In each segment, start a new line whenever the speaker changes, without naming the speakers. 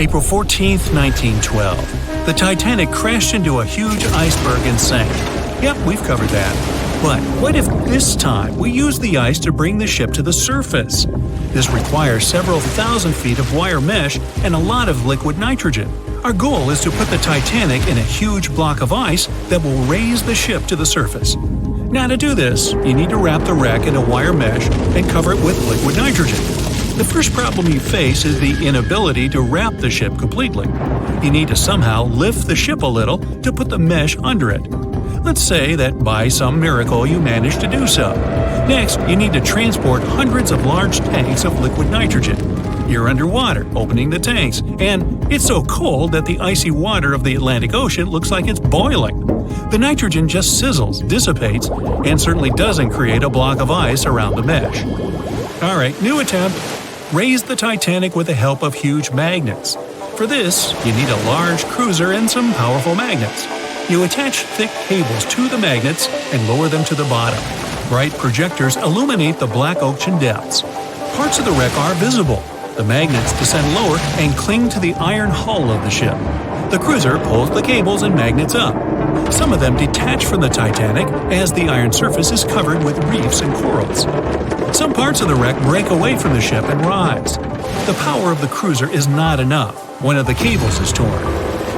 April 14, 1912. The Titanic crashed into a huge iceberg and sank. Yep, we've covered that. But what if this time we use the ice to bring the ship to the surface? This requires several thousand feet of wire mesh and a lot of liquid nitrogen. Our goal is to put the Titanic in a huge block of ice that will raise the ship to the surface. Now to do this, you need to wrap the wreck in a wire mesh and cover it with liquid nitrogen. The first problem you face is the inability to wrap the ship completely. You need to somehow lift the ship a little to put the mesh under it. Let's say that by some miracle you manage to do so. Next, you need to transport hundreds of large tanks of liquid nitrogen. You're underwater, opening the tanks, and it's so cold that the icy water of the Atlantic Ocean looks like it's boiling. The nitrogen just sizzles, dissipates, and certainly doesn't create a block of ice around the mesh. Alright, new attempt. Raise the Titanic with the help of huge magnets. For this, you need a large cruiser and some powerful magnets. You attach thick cables to the magnets and lower them to the bottom. Bright projectors illuminate the black ocean depths. Parts of the wreck are visible. The magnets descend lower and cling to the iron hull of the ship. The cruiser pulls the cables and magnets up. Some of them detach from the Titanic as the iron surface is covered with reefs and corals. Some parts of the wreck break away from the ship and rise. The power of the cruiser is not enough. One of the cables is torn.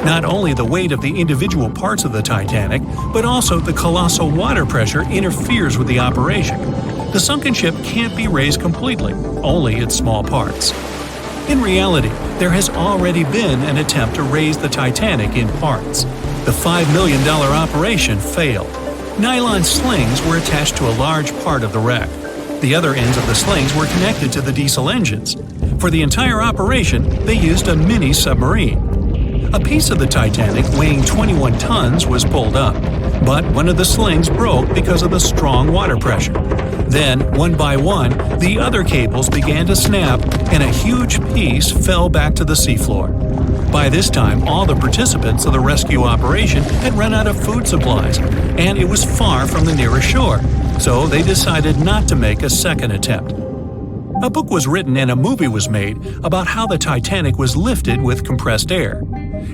Not only the weight of the individual parts of the Titanic, but also the colossal water pressure interferes with the operation. The sunken ship can't be raised completely, only its small parts. In reality, there has already been an attempt to raise the Titanic in parts. The $5 million operation failed. Nylon slings were attached to a large part of the wreck. The other ends of the slings were connected to the diesel engines. For the entire operation, they used a mini submarine. A piece of the Titanic weighing 21 tons was pulled up, but one of the slings broke because of the strong water pressure. Then, one by one, the other cables began to snap, and a huge piece fell back to the seafloor. By this time, all the participants of the rescue operation had run out of food supplies, and it was far from the nearest shore, so they decided not to make a second attempt. A book was written and a movie was made about how the Titanic was lifted with compressed air.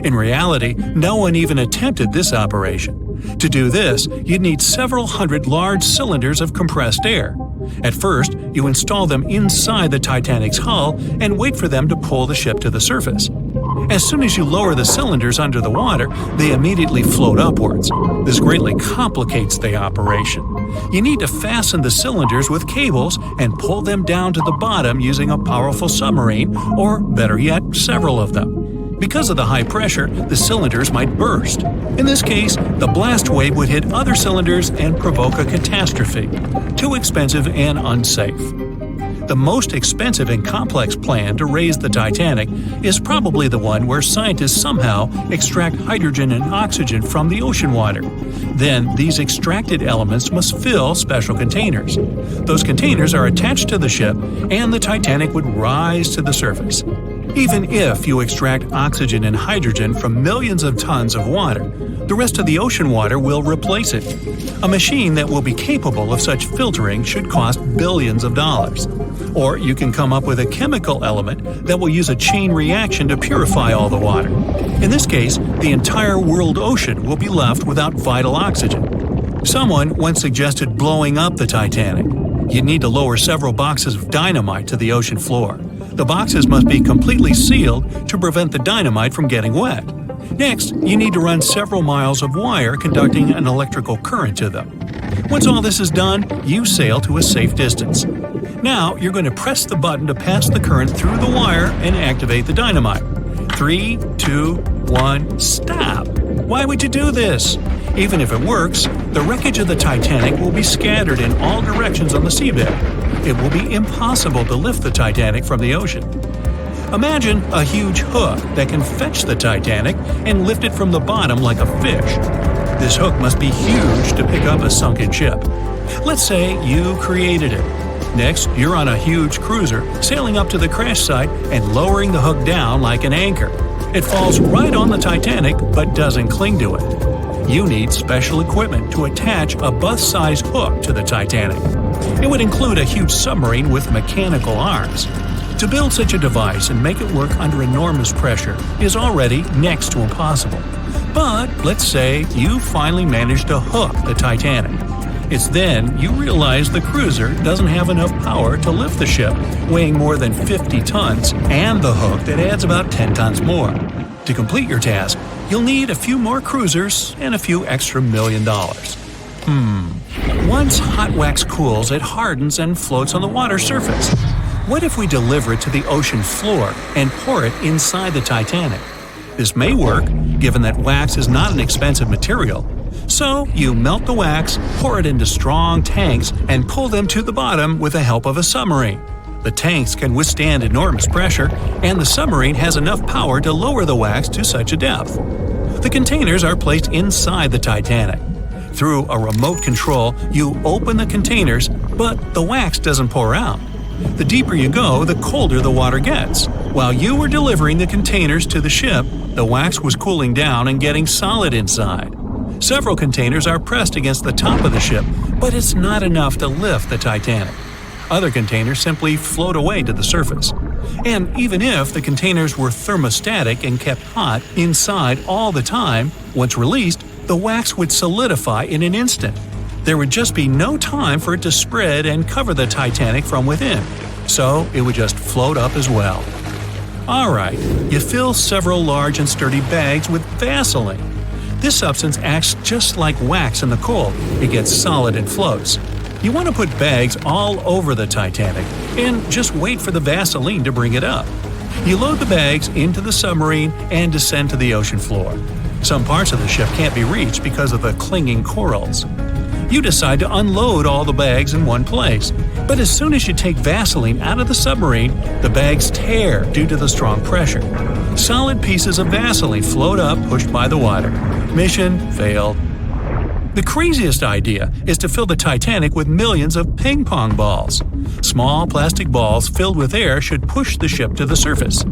In reality, no one even attempted this operation. To do this, you'd need several hundred large cylinders of compressed air. At first, you install them inside the Titanic's hull and wait for them to pull the ship to the surface. As soon as you lower the cylinders under the water, they immediately float upwards. This greatly complicates the operation. You need to fasten the cylinders with cables and pull them down to the bottom using a powerful submarine, or better yet, several of them. Because of the high pressure, the cylinders might burst. In this case, the blast wave would hit other cylinders and provoke a catastrophe. Too expensive and unsafe. The most expensive and complex plan to raise the Titanic is probably the one where scientists somehow extract hydrogen and oxygen from the ocean water. Then, these extracted elements must fill special containers. Those containers are attached to the ship, and the Titanic would rise to the surface. Even if you extract oxygen and hydrogen from millions of tons of water, the rest of the ocean water will replace it. A machine that will be capable of such filtering should cost billions of dollars. Or you can come up with a chemical element that will use a chain reaction to purify all the water. In this case, the entire world ocean will be left without vital oxygen. Someone once suggested blowing up the Titanic. You'd need to lower several boxes of dynamite to the ocean floor. The boxes must be completely sealed to prevent the dynamite from getting wet. Next, you need to run several miles of wire conducting an electrical current to them. Once all this is done, you sail to a safe distance. Now, you're going to press the button to pass the current through the wire and activate the dynamite. 3, 2, 1, stop! Why would you do this? Even if it works, the wreckage of the Titanic will be scattered in all directions on the seabed. It will be impossible to lift the Titanic from the ocean. Imagine a huge hook that can fetch the Titanic and lift it from the bottom like a fish. This hook must be huge to pick up a sunken ship. Let's say you created it. Next, you're on a huge cruiser, sailing up to the crash site and lowering the hook down like an anchor. It falls right on the Titanic but doesn't cling to it. You need special equipment to attach a bus-sized hook to the Titanic. It would include a huge submarine with mechanical arms. To build such a device and make it work under enormous pressure is already next to impossible. But let's say you finally managed to hook the Titanic. It's then you realize the cruiser doesn't have enough power to lift the ship, weighing more than 50 tons, and the hook that adds about 10 tons more. To complete your task, you'll need a few more cruisers and a few extra $1 million. Once hot wax cools, it hardens and floats on the water surface. What if we deliver it to the ocean floor and pour it inside the Titanic? This may work, given that wax is not an expensive material. So you melt the wax, pour it into strong tanks, and pull them to the bottom with the help of a submarine. The tanks can withstand enormous pressure, and the submarine has enough power to lower the wax to such a depth. The containers are placed inside the Titanic. Through a remote control, you open the containers, but the wax doesn't pour out. The deeper you go, the colder the water gets. While you were delivering the containers to the ship, the wax was cooling down and getting solid inside. Several containers are pressed against the top of the ship, but it's not enough to lift the Titanic. Other containers simply float away to the surface. And even if the containers were thermostatic and kept hot inside all the time, once released, the wax would solidify in an instant. There would just be no time for it to spread and cover the Titanic from within, so it would just float up as well. Alright, you fill several large and sturdy bags with Vaseline. This substance acts just like wax in the cold. It gets solid and floats. You want to put bags all over the Titanic and just wait for the Vaseline to bring it up. You load the bags into the submarine and descend to the ocean floor. Some parts of the ship can't be reached because of the clinging corals. You decide to unload all the bags in one place, but as soon as you take Vaseline out of the submarine, the bags tear due to the strong pressure. Solid pieces of Vaseline float up, pushed by the water. Mission failed. The craziest idea is to fill the Titanic with millions of ping pong balls. Small plastic balls filled with air should push the ship to the surface.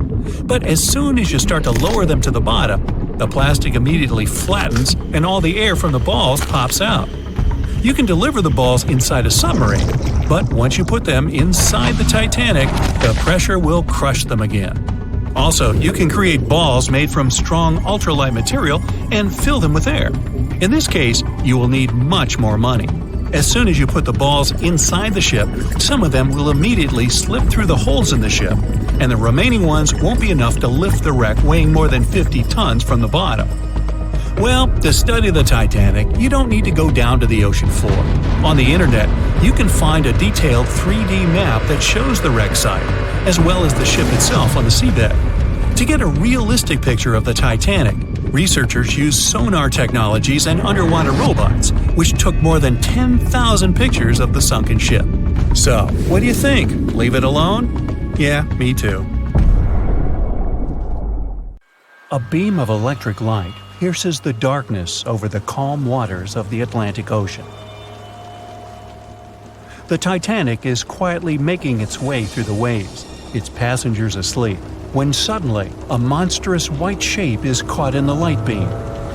But as soon as you start to lower them to the bottom, the plastic immediately flattens and all the air from the balls pops out. You can deliver the balls inside a submarine, but once you put them inside the Titanic, the pressure will crush them again. Also, you can create balls made from strong ultralight material and fill them with air. In this case, you will need much more money. As soon as you put the balls inside the ship, some of them will immediately slip through the holes in the ship, and the remaining ones won't be enough to lift the wreck weighing more than 50 tons from the bottom. Well, to study the Titanic, you don't need to go down to the ocean floor. On the internet, you can find a detailed 3D map that shows the wreck site, as well as the ship itself on the seabed. To get a realistic picture of the Titanic, researchers used sonar technologies and underwater robots, which took more than 10,000 pictures of the sunken ship. So, what do you think? Leave it alone? Yeah, me too. A beam of electric light pierces the darkness over the calm waters of the Atlantic Ocean. The Titanic is quietly making its way through the waves, its passengers asleep, when suddenly a monstrous white shape is caught in the light beam.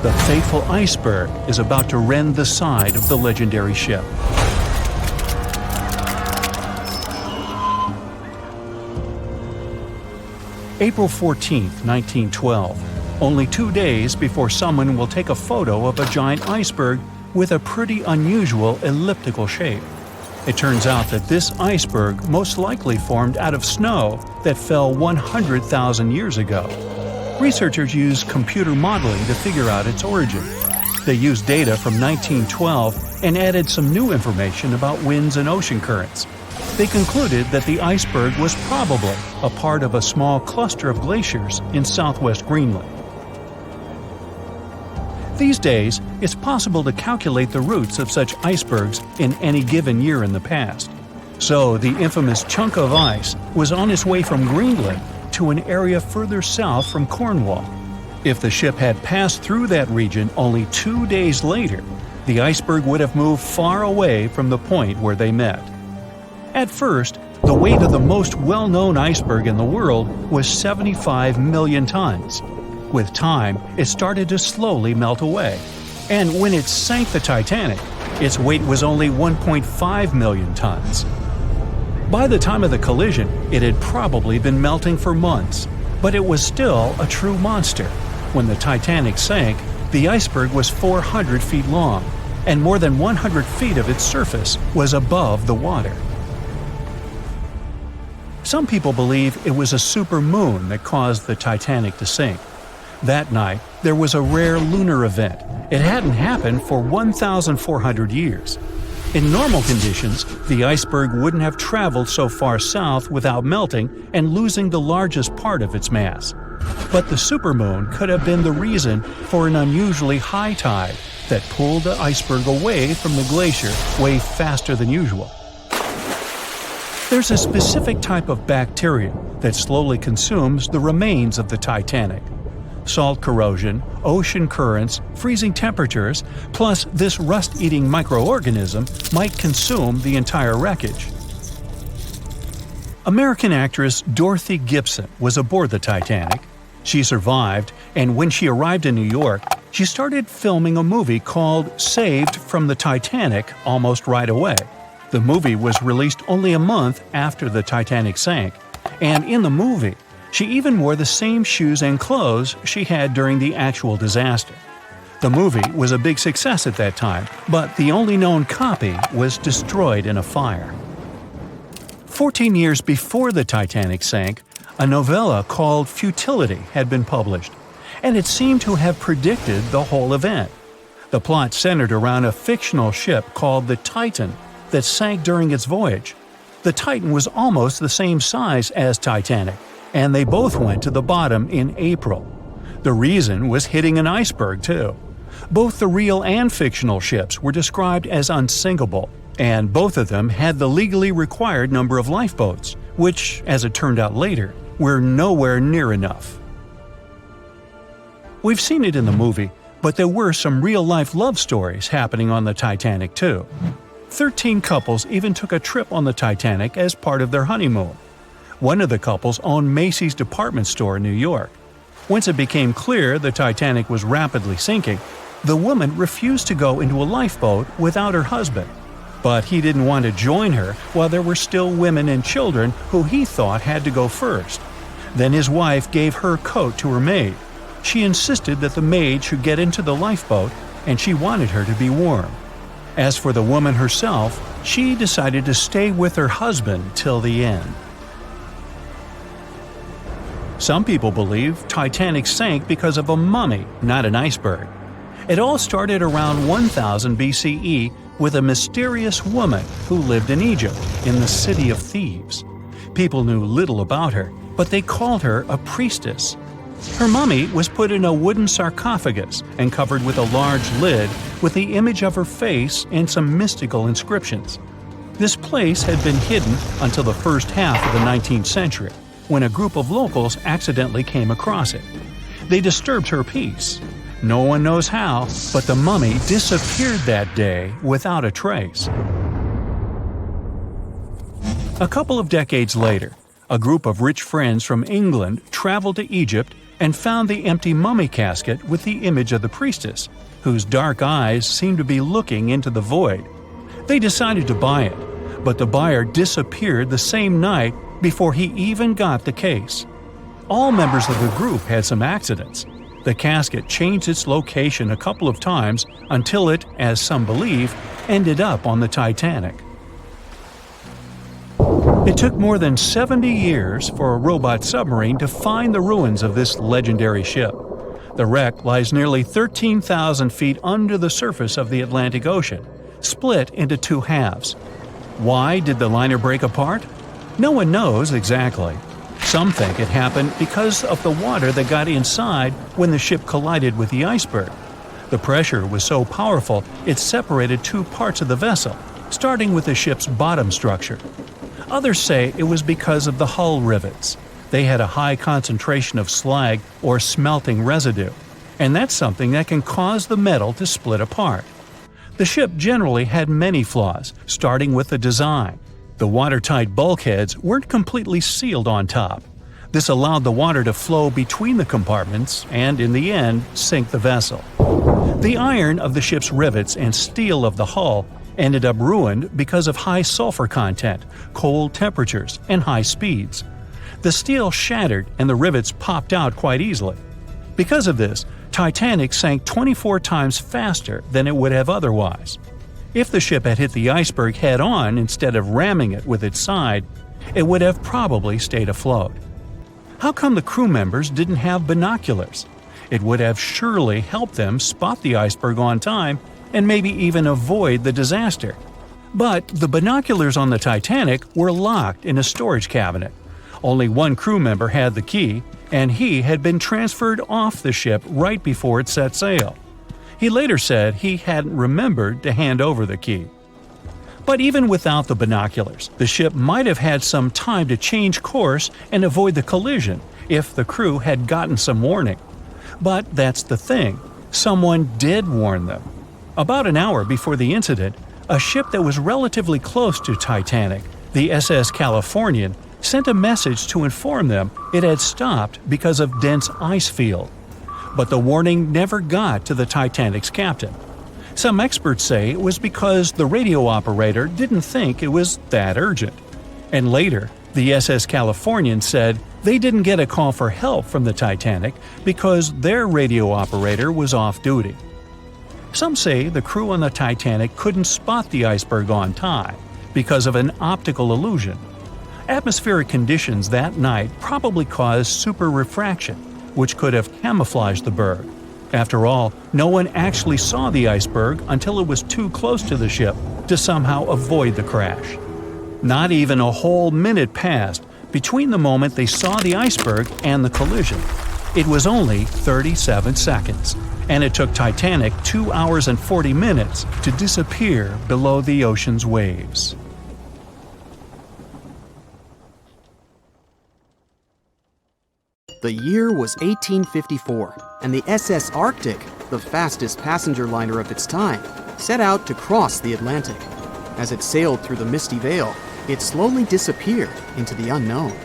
The fateful iceberg is about to rend the side of the legendary ship. April 14, 1912. Only 2 days before someone will take a photo of a giant iceberg with a pretty unusual elliptical shape. It turns out that this iceberg most likely formed out of snow that fell 100,000 years ago. Researchers used computer modeling to figure out its origin. They used data from 1912 and added some new information about winds and ocean currents. They concluded that the iceberg was probably a part of a small cluster of glaciers in southwest Greenland. These days, it's possible to calculate the routes of such icebergs in any given year in the past. So the infamous chunk of ice was on its way from Greenland to an area further south from Cornwall. If the ship had passed through that region only 2 days later, the iceberg would have moved far away from the point where they met. At first, the weight of the most well-known iceberg in the world was 75 million tons. With time, it started to slowly melt away. And when it sank the Titanic, its weight was only 1.5 million tons. By the time of the collision, it had probably been melting for months, but it was still a true monster. When the Titanic sank, the iceberg was 400 feet long, and more than 100 feet of its surface was above the water. Some people believe it was a supermoon that caused the Titanic to sink. That night, there was a rare lunar event. It hadn't happened for 1,400 years. In normal conditions, the iceberg wouldn't have traveled so far south without melting and losing the largest part of its mass. But the supermoon could have been the reason for an unusually high tide that pulled the iceberg away from the glacier way faster than usual. There's a specific type of bacteria that slowly consumes the remains of the Titanic. Salt corrosion, ocean currents, freezing temperatures, plus this rust-eating microorganism might consume the entire wreckage. American actress Dorothy Gibson was aboard the Titanic. She survived, and when she arrived in New York, she started filming a movie called Saved from the Titanic almost right away. The movie was released only a month after the Titanic sank, and in the movie, she even wore the same shoes and clothes she had during the actual disaster. The movie was a big success at that time, but the only known copy was destroyed in a fire. 14 years before the Titanic sank, a novella called Futility had been published, and it seemed to have predicted the whole event. The plot centered around a fictional ship called the Titan that sank during its voyage. The Titan was almost the same size as Titanic, and they both went to the bottom in April. The reason was hitting an iceberg, too. Both the real and fictional ships were described as unsinkable, and both of them had the legally required number of lifeboats, which, as it turned out later, were nowhere near enough. We've seen it in the movie, but there were some real-life love stories happening on the Titanic, too. 13 couples even took a trip on the Titanic as part of their honeymoon. One of the couples owned Macy's department store in New York. Once it became clear the Titanic was rapidly sinking, the woman refused to go into a lifeboat without her husband. But he didn't want to join her while there were still women and children who he thought had to go first. Then his wife gave her coat to her maid. She insisted that the maid should get into the lifeboat, and she wanted her to be warm. As for the woman herself, she decided to stay with her husband till the end. Some people believe Titanic sank because of a mummy, not an iceberg. It all started around 1000 BCE with a mysterious woman who lived in Egypt, in the City of Thieves. People knew little about her, but they called her a priestess. Her mummy was put in a wooden sarcophagus and covered with a large lid with the image of her face and some mystical inscriptions. This place had been hidden until the first half of the 19th century, when a group of locals accidentally came across it. They disturbed her peace. No one knows how, but the mummy disappeared that day without a trace. A couple of decades later, a group of rich friends from England traveled to Egypt and found the empty mummy casket with the image of the priestess, whose dark eyes seemed to be looking into the void. They decided to buy it, but the buyer disappeared the same night before he even got the case. All members of the group had some accidents. The casket changed its location a couple of times until it, as some believe, ended up on the Titanic. It took more than 70 years for a robot submarine to find the ruins of this legendary ship. The wreck lies nearly 13,000 feet under the surface of the Atlantic Ocean, split into two halves. Why did the liner break apart? No one knows exactly. Some think it happened because of the water that got inside when the ship collided with the iceberg. The pressure was so powerful it separated two parts of the vessel, starting with the ship's bottom structure. Others say it was because of the hull rivets. They had a high concentration of slag or smelting residue, and that's something that can cause the metal to split apart. The ship generally had many flaws, starting with the design. The watertight bulkheads weren't completely sealed on top. This allowed the water to flow between the compartments and, in the end, sink the vessel. The iron of the ship's rivets and steel of the hull ended up ruined because of high sulfur content, cold temperatures, and high speeds. The steel shattered and the rivets popped out quite easily. Because of this, Titanic sank 24 times faster than it would have otherwise. If the ship had hit the iceberg head-on instead of ramming it with its side, it would have probably stayed afloat. How come the crew members didn't have binoculars? It would have surely helped them spot the iceberg on time and maybe even avoid the disaster. But the binoculars on the Titanic were locked in a storage cabinet. Only one crew member had the key, and he had been transferred off the ship right before it set sail. He later said he hadn't remembered to hand over the key. But even without the binoculars, the ship might have had some time to change course and avoid the collision if the crew had gotten some warning. But that's the thing, someone did warn them. About an hour before the incident, a ship that was relatively close to Titanic, the SS Californian, sent a message to inform them it had stopped because of dense ice field. But the warning never got to the Titanic's captain. Some experts say it was because the radio operator didn't think it was that urgent. And later, the SS Californian said they didn't get a call for help from the Titanic because their radio operator was off duty. Some say the crew on the Titanic couldn't spot the iceberg on time because of an optical illusion. Atmospheric conditions that night probably caused super refraction, which could have camouflaged the berg. After all, no one actually saw the iceberg until it was too close to the ship to somehow avoid the crash. Not even a whole minute passed between the moment they saw the iceberg and the collision. It was only 37 seconds, and it took Titanic 2 hours and 40 minutes to disappear below the ocean's waves.
The year was 1854, and the SS Arctic, the fastest passenger liner of its time, set out to cross the Atlantic. As it sailed through the misty veil, it slowly disappeared into the unknown.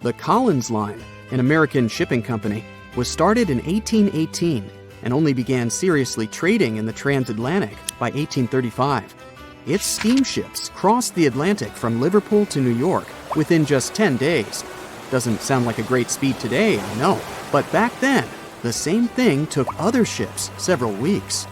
The Collins Line, an American shipping company, was started in 1818 and only began seriously trading in the transatlantic by 1835. Its steamships crossed the Atlantic from Liverpool to New York within just 10 days. Doesn't sound like a great speed today, I know, but back then, the same thing took other ships several weeks.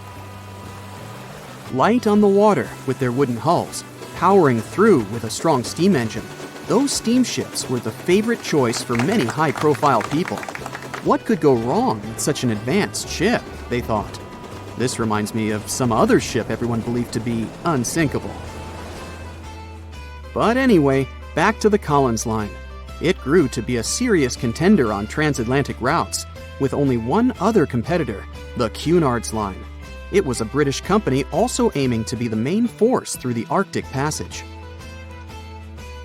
Light on the water with their wooden hulls, powering through with a strong steam engine, those steamships were the favorite choice for many high-profile people. What could go wrong with such an advanced ship, they thought. This reminds me of some other ship everyone believed to be unsinkable. But anyway, back to the Collins Line. It grew to be a serious contender on transatlantic routes, with only one other competitor, the Cunard's Line. It was a British company also aiming to be the main force through the Arctic Passage.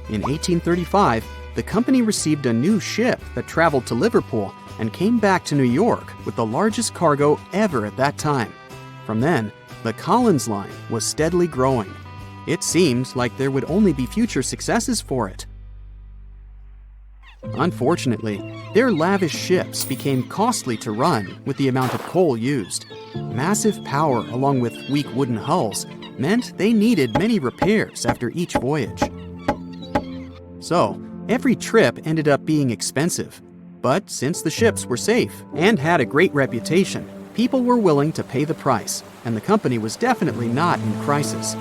In 1835, the company received a new ship that traveled to Liverpool and came back to New York with the largest cargo ever at that time. From then, the Collins Line was steadily growing. It seemed like there would only be future successes for it. Unfortunately, their lavish ships became costly to run with the amount of coal used. Massive power along with weak wooden hulls meant they needed many repairs after each voyage. So, every trip ended up being expensive. But since the ships were safe and had a great reputation, people were willing to pay the price, and the company was definitely not in crisis.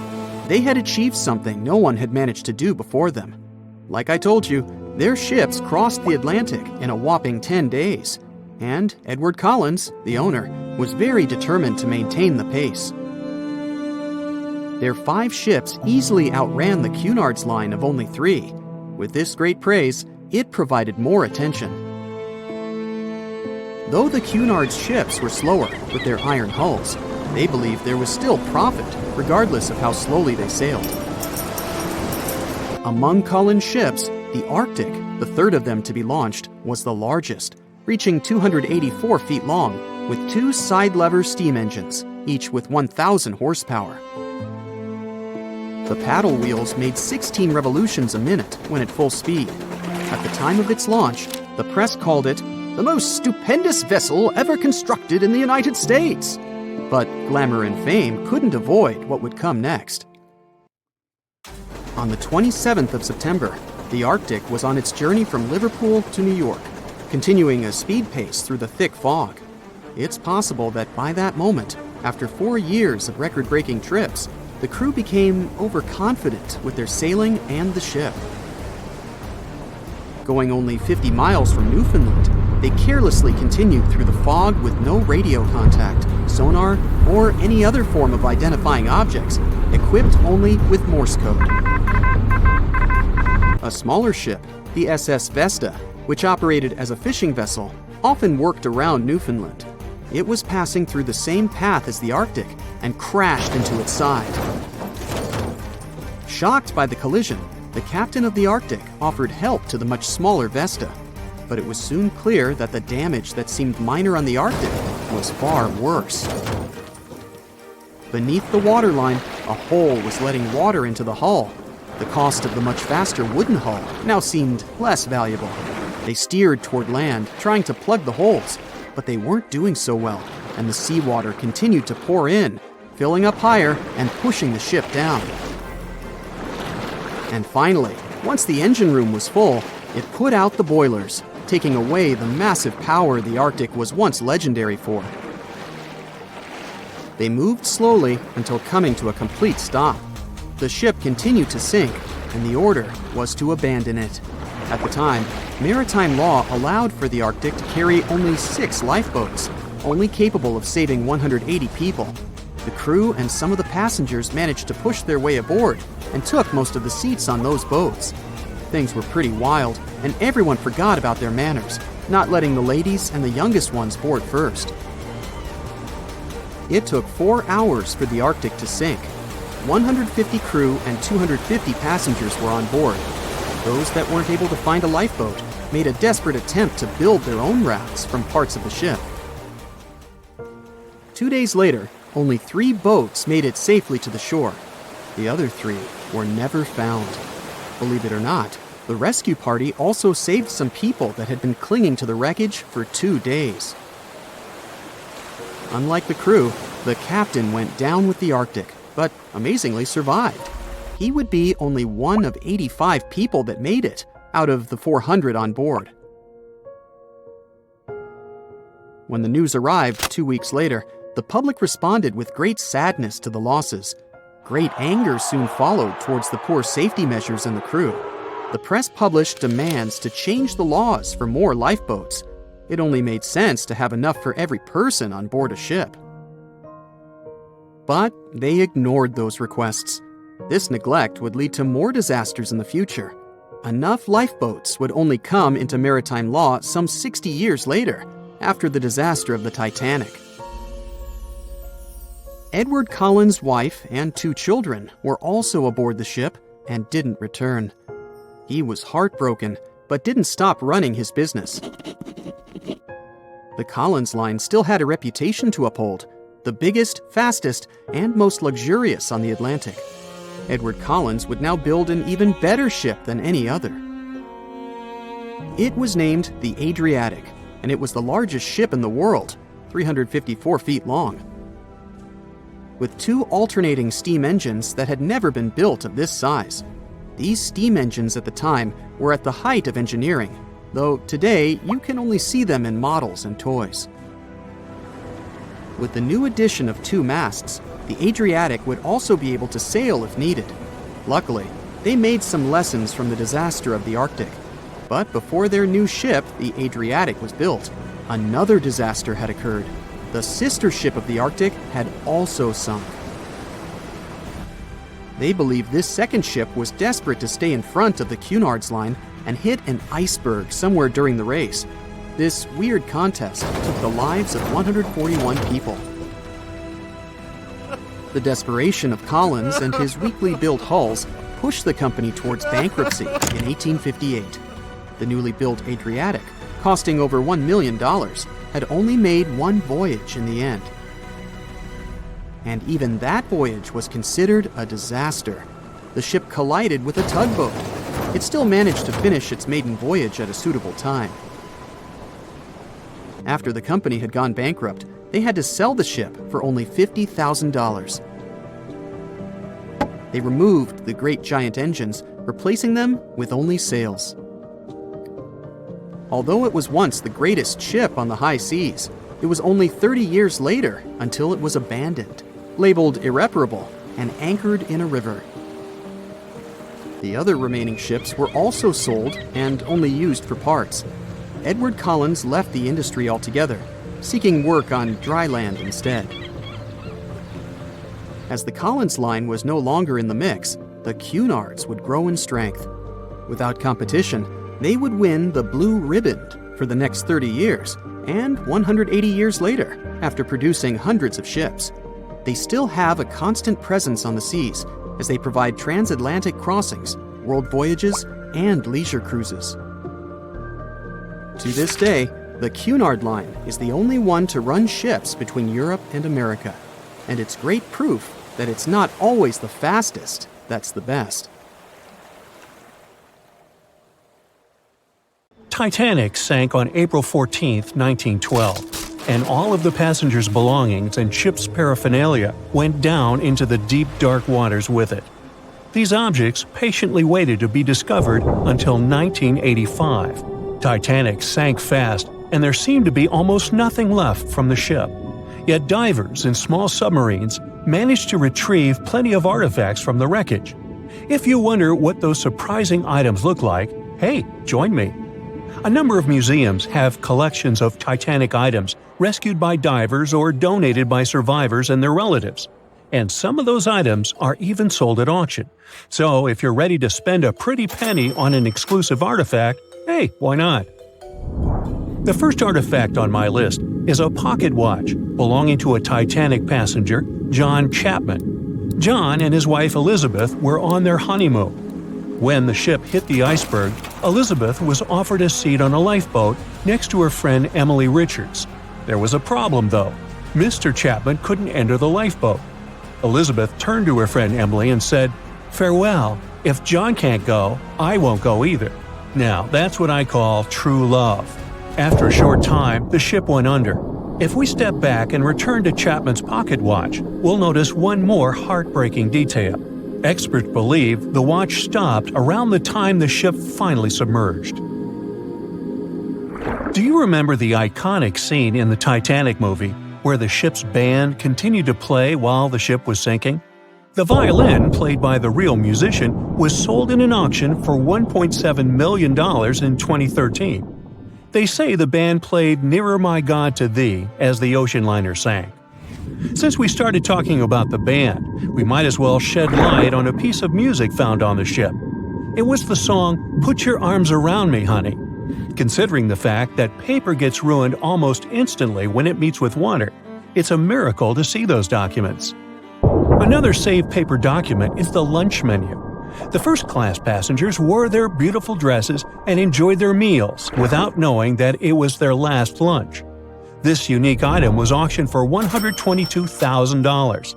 They had achieved something no one had managed to do before them. Like I told you, their ships crossed the Atlantic in a whopping 10 days, and Edward Collins, the owner, was very determined to maintain the pace. Their 5 ships easily outran the Cunard's Line of only 3. With this great praise, it provided more attention. Though the Cunard's ships were slower with their iron hulls, they believed there was still profit, regardless of how slowly they sailed. Among Collins' ships, the Arctic, the third of them to be launched, was the largest, reaching 284 feet long, with 2 side-lever steam engines, each with 1,000 horsepower. The paddle wheels made 16 revolutions a minute when at full speed. At the time of its launch, the press called it the most stupendous vessel ever constructed in the United States. But glamour and fame couldn't avoid what would come next. On the 27th of September, the Arctic was on its journey from Liverpool to New York, continuing a speed pace through the thick fog. It's possible that by that moment, after 4 years of record-breaking trips, the crew became overconfident with their sailing and the ship. Going only 50 miles from Newfoundland, they carelessly continued through the fog with no radio contact, sonar, or any other form of identifying objects, equipped only with Morse code. A smaller ship, the SS Vesta, which operated as a fishing vessel, often worked around Newfoundland. It was passing through the same path as the Arctic and crashed into its side. Shocked by the collision, the captain of the Arctic offered help to the much smaller Vesta, but it was soon clear that the damage that seemed minor on the Arctic was far worse. Beneath the waterline, a hole was letting water into the hull. The cost of the much faster wooden hull now seemed less valuable. They steered toward land, trying to plug the holes, but they weren't doing so well, and the seawater continued to pour in, filling up higher and pushing the ship down. And finally, once the engine room was full, it put out the boilers, taking away the massive power the Arctic was once legendary for. They moved slowly until coming to a complete stop. The ship continued to sink, and the order was to abandon it. At the time, maritime law allowed for the Arctic to carry only 6 lifeboats, only capable of saving 180 people. The crew and some of the passengers managed to push their way aboard and took most of the seats on those boats. Things were pretty wild, and everyone forgot about their manners, not letting the ladies and the youngest ones board first. It took 4 hours for the Arctic to sink. 150 crew and 250 passengers were on board. Those that weren't able to find a lifeboat made a desperate attempt to build their own rafts from parts of the ship. 2 days later, only 3 boats made it safely to the shore. The other 3 were never found. Believe it or not, the rescue party also saved some people that had been clinging to the wreckage for 2 days. Unlike the crew, the captain went down with the Arctic, but amazingly survived. He would be only one of 85 people that made it, out of the 400 on board. When the news arrived 2 weeks later, the public responded with great sadness to the losses. Great anger soon followed towards the poor safety measures and the crew. The press published demands to change the laws for more lifeboats. It only made sense to have enough for every person on board a ship. But they ignored those requests. This neglect would lead to more disasters in the future. Enough lifeboats would only come into maritime law some 60 years later, after the disaster of the Titanic. Edward Collins' wife and 2 children were also aboard the ship and didn't return. He was heartbroken, but didn't stop running his business. The Collins line still had a reputation to uphold, the biggest, fastest, and most luxurious on the Atlantic. Edward Collins would now build an even better ship than any other. It was named the Adriatic, and it was the largest ship in the world, 354 feet long. With 2 alternating steam engines that had never been built of this size. These steam engines at the time were at the height of engineering, though today you can only see them in models and toys. With the new addition of 2 masts, the Adriatic would also be able to sail if needed. Luckily, they made some lessons from the disaster of the Arctic. But before their new ship, the Adriatic, was built, another disaster had occurred. The sister ship of the Arctic had also sunk. They believed this second ship was desperate to stay in front of the Cunard's line and hit an iceberg somewhere during the race. This weird contest took the lives of 141 people. The desperation of Collins and his weakly built hulls pushed the company towards bankruptcy in 1858. The newly built Adriatic, costing over $1 million, had only made 1 voyage in the end. And even that voyage was considered a disaster. The ship collided with a tugboat. It still managed to finish its maiden voyage at a suitable time. After the company had gone bankrupt, they had to sell the ship for only $50,000. They removed the great giant engines, replacing them with only sails. Although it was once the greatest ship on the high seas, it was only 30 years later until it was abandoned, labeled irreparable, and anchored in a river. The other remaining ships were also sold and only used for parts. Edward Collins left the industry altogether, seeking work on dry land instead. As the Collins line was no longer in the mix, the Cunards would grow in strength. Without competition, they would win the Blue Riband for the next 30 years, and 180 years later, after producing hundreds of ships. They still have a constant presence on the seas as they provide transatlantic crossings, world voyages, and leisure cruises. To this day, the Cunard Line is the only one to run ships between Europe and America, and it's great proof that it's not always the fastest that's the best.
Titanic sank on April 14, 1912, and all of the passengers' belongings and ship's paraphernalia went down into the deep, dark waters with it. These objects patiently waited to be discovered until 1985. Titanic sank fast, and there seemed to be almost nothing left from the ship. Yet divers in small submarines managed to retrieve plenty of artifacts from the wreckage. If you wonder what those surprising items look like, hey, join me. A number of museums have collections of Titanic items rescued by divers or donated by survivors and their relatives. And some of those items are even sold at auction. So if you're ready to spend a pretty penny on an exclusive artifact, hey, why not? The first artifact on my list is a pocket watch belonging to a Titanic passenger, John Chapman. John and his wife Elizabeth were on their honeymoon. When the ship hit the iceberg, Elizabeth was offered a seat on a lifeboat next to her friend Emily Richards. There was a problem, though. Mr. Chapman couldn't enter the lifeboat. Elizabeth turned to her friend Emily and said, "Farewell. If John can't go, I won't go either." Now, that's what I call true love. After a short time, the ship went under. If we step back and return to Chapman's pocket watch, we'll notice one more heartbreaking detail. Experts believe the watch stopped around the time the ship finally submerged. Do you remember the iconic scene in the Titanic movie where the ship's band continued to play while the ship was sinking? The violin, played by the real musician, was sold in an auction for $1.7 million in 2013. They say the band played "Nearer My God to Thee" as the ocean liner sank. Since we started talking about the band, we might as well shed light on a piece of music found on the ship. It was the song "Put Your Arms Around Me, Honey." Considering the fact that paper gets ruined almost instantly when it meets with water, it's a miracle to see those documents. Another saved paper document is the lunch menu. The first-class passengers wore their beautiful dresses and enjoyed their meals without knowing that it was their last lunch. This unique item was auctioned for $122,000.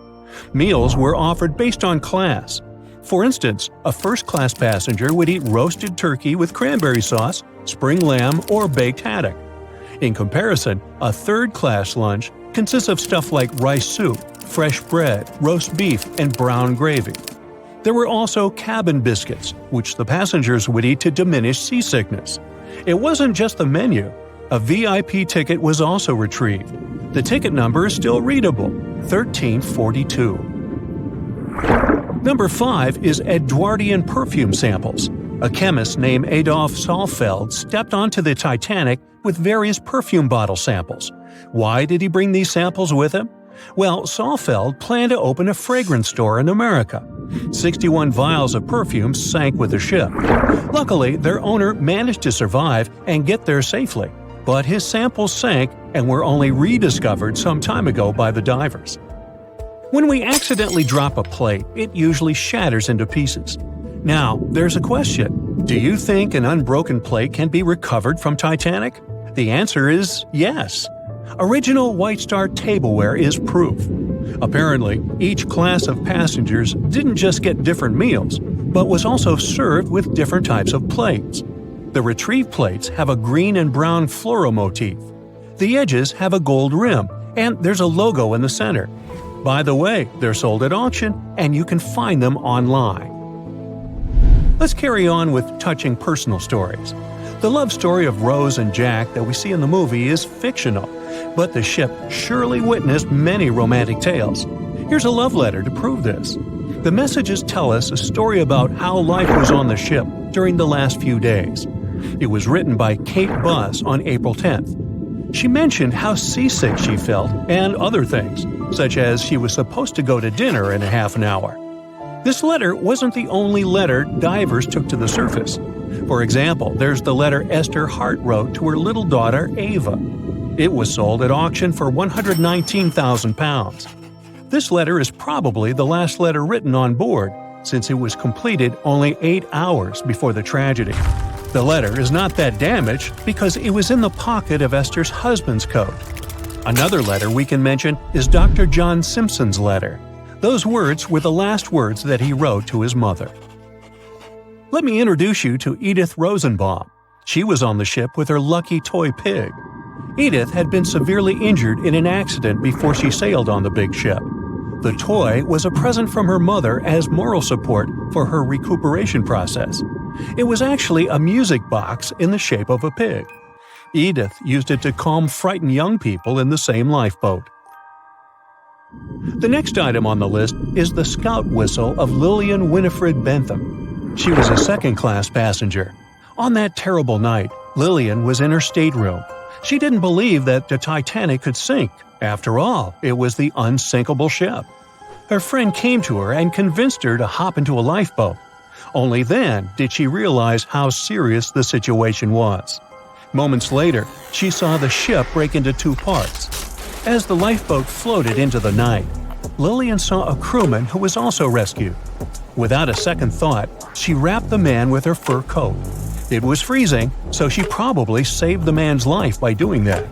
Meals were offered based on class. For instance, a first-class passenger would eat roasted turkey with cranberry sauce, spring lamb, or baked haddock. In comparison, a third-class lunch consists of stuff like rice soup, fresh bread, roast beef, and brown gravy. There were also cabin biscuits, which the passengers would eat to diminish seasickness. It wasn't just the menu. A VIP ticket was also retrieved. The ticket number is still readable, 1342. Number 5 is Edwardian perfume samples. A chemist named Adolf Saalfeld stepped onto the Titanic with various perfume bottle samples. Why did he bring these samples with him? Well, Saalfeld planned to open a fragrance store in America. 61 vials of perfume sank with the ship. Luckily, their owner managed to survive and get there safely, but his samples sank and were only rediscovered some time ago by the divers. When we accidentally drop a plate, it usually shatters into pieces. Now, there's a question. Do you think an unbroken plate can be recovered from Titanic? The answer is yes. Original White Star tableware is proof. Apparently, each class of passengers didn't just get different meals, but was also served with different types of plates. The retrieved plates have a green and brown floral motif. The edges have a gold rim, And there's a logo in the center. By the way, they're sold at auction, and you can find them online. Let's carry on with touching personal stories. The love story of Rose and Jack that we see in the movie is fictional, but the ship surely witnessed many romantic tales. Here's a love letter to prove this. The messages tell us a story about how life was on the ship during the last few days. It was written by Kate Buss on April 10th. She mentioned how seasick she felt and other things, such as she was supposed to go to dinner in a half an hour. This letter wasn't the only letter divers took to the surface. For example, there's the letter Esther Hart wrote to her little daughter Ava. It was sold at auction for £119,000. This letter is probably the last letter written on board, since it was completed only 8 hours before the tragedy. The letter is not that damaged because it was in the pocket of Esther's husband's coat. Another letter we can mention is Dr. John Simpson's letter. Those words were the last words that he wrote to his mother. Let me introduce you to Edith Rosenbaum. She was on the ship with her lucky toy pig. Edith had been severely injured in an accident before she sailed on the big ship. The toy was a present from her mother as moral support for her recuperation process. It was actually a music box in the shape of a pig. Edith used it to calm frightened young people in the same lifeboat. The next item on the list is the scout whistle of Lillian Winifred Bentham. She was a second-class passenger. On that terrible night, Lillian was in her stateroom. She didn't believe that the Titanic could sink. After all, it was the unsinkable ship. Her friend came to her and convinced her to hop into a lifeboat. Only then did she realize how serious the situation was. Moments later, she saw the ship break into 2 parts. As the lifeboat floated into the night, Lillian saw a crewman who was also rescued. Without a second thought, she wrapped the man with her fur coat. It was freezing, so she probably saved the man's life by doing that.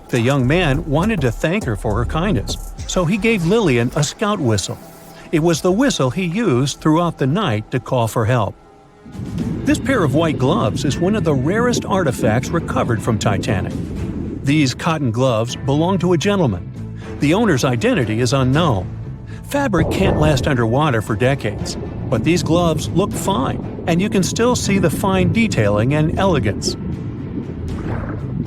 The young man wanted to thank her for her kindness, so he gave Lillian a scout whistle. It was the whistle he used throughout the night to call for help. This pair of white gloves is one of the rarest artifacts recovered from Titanic. These cotton gloves belong to a gentleman. The owner's identity is unknown. Fabric can't last underwater for decades, but these gloves look fine, and you can still see the fine detailing and elegance.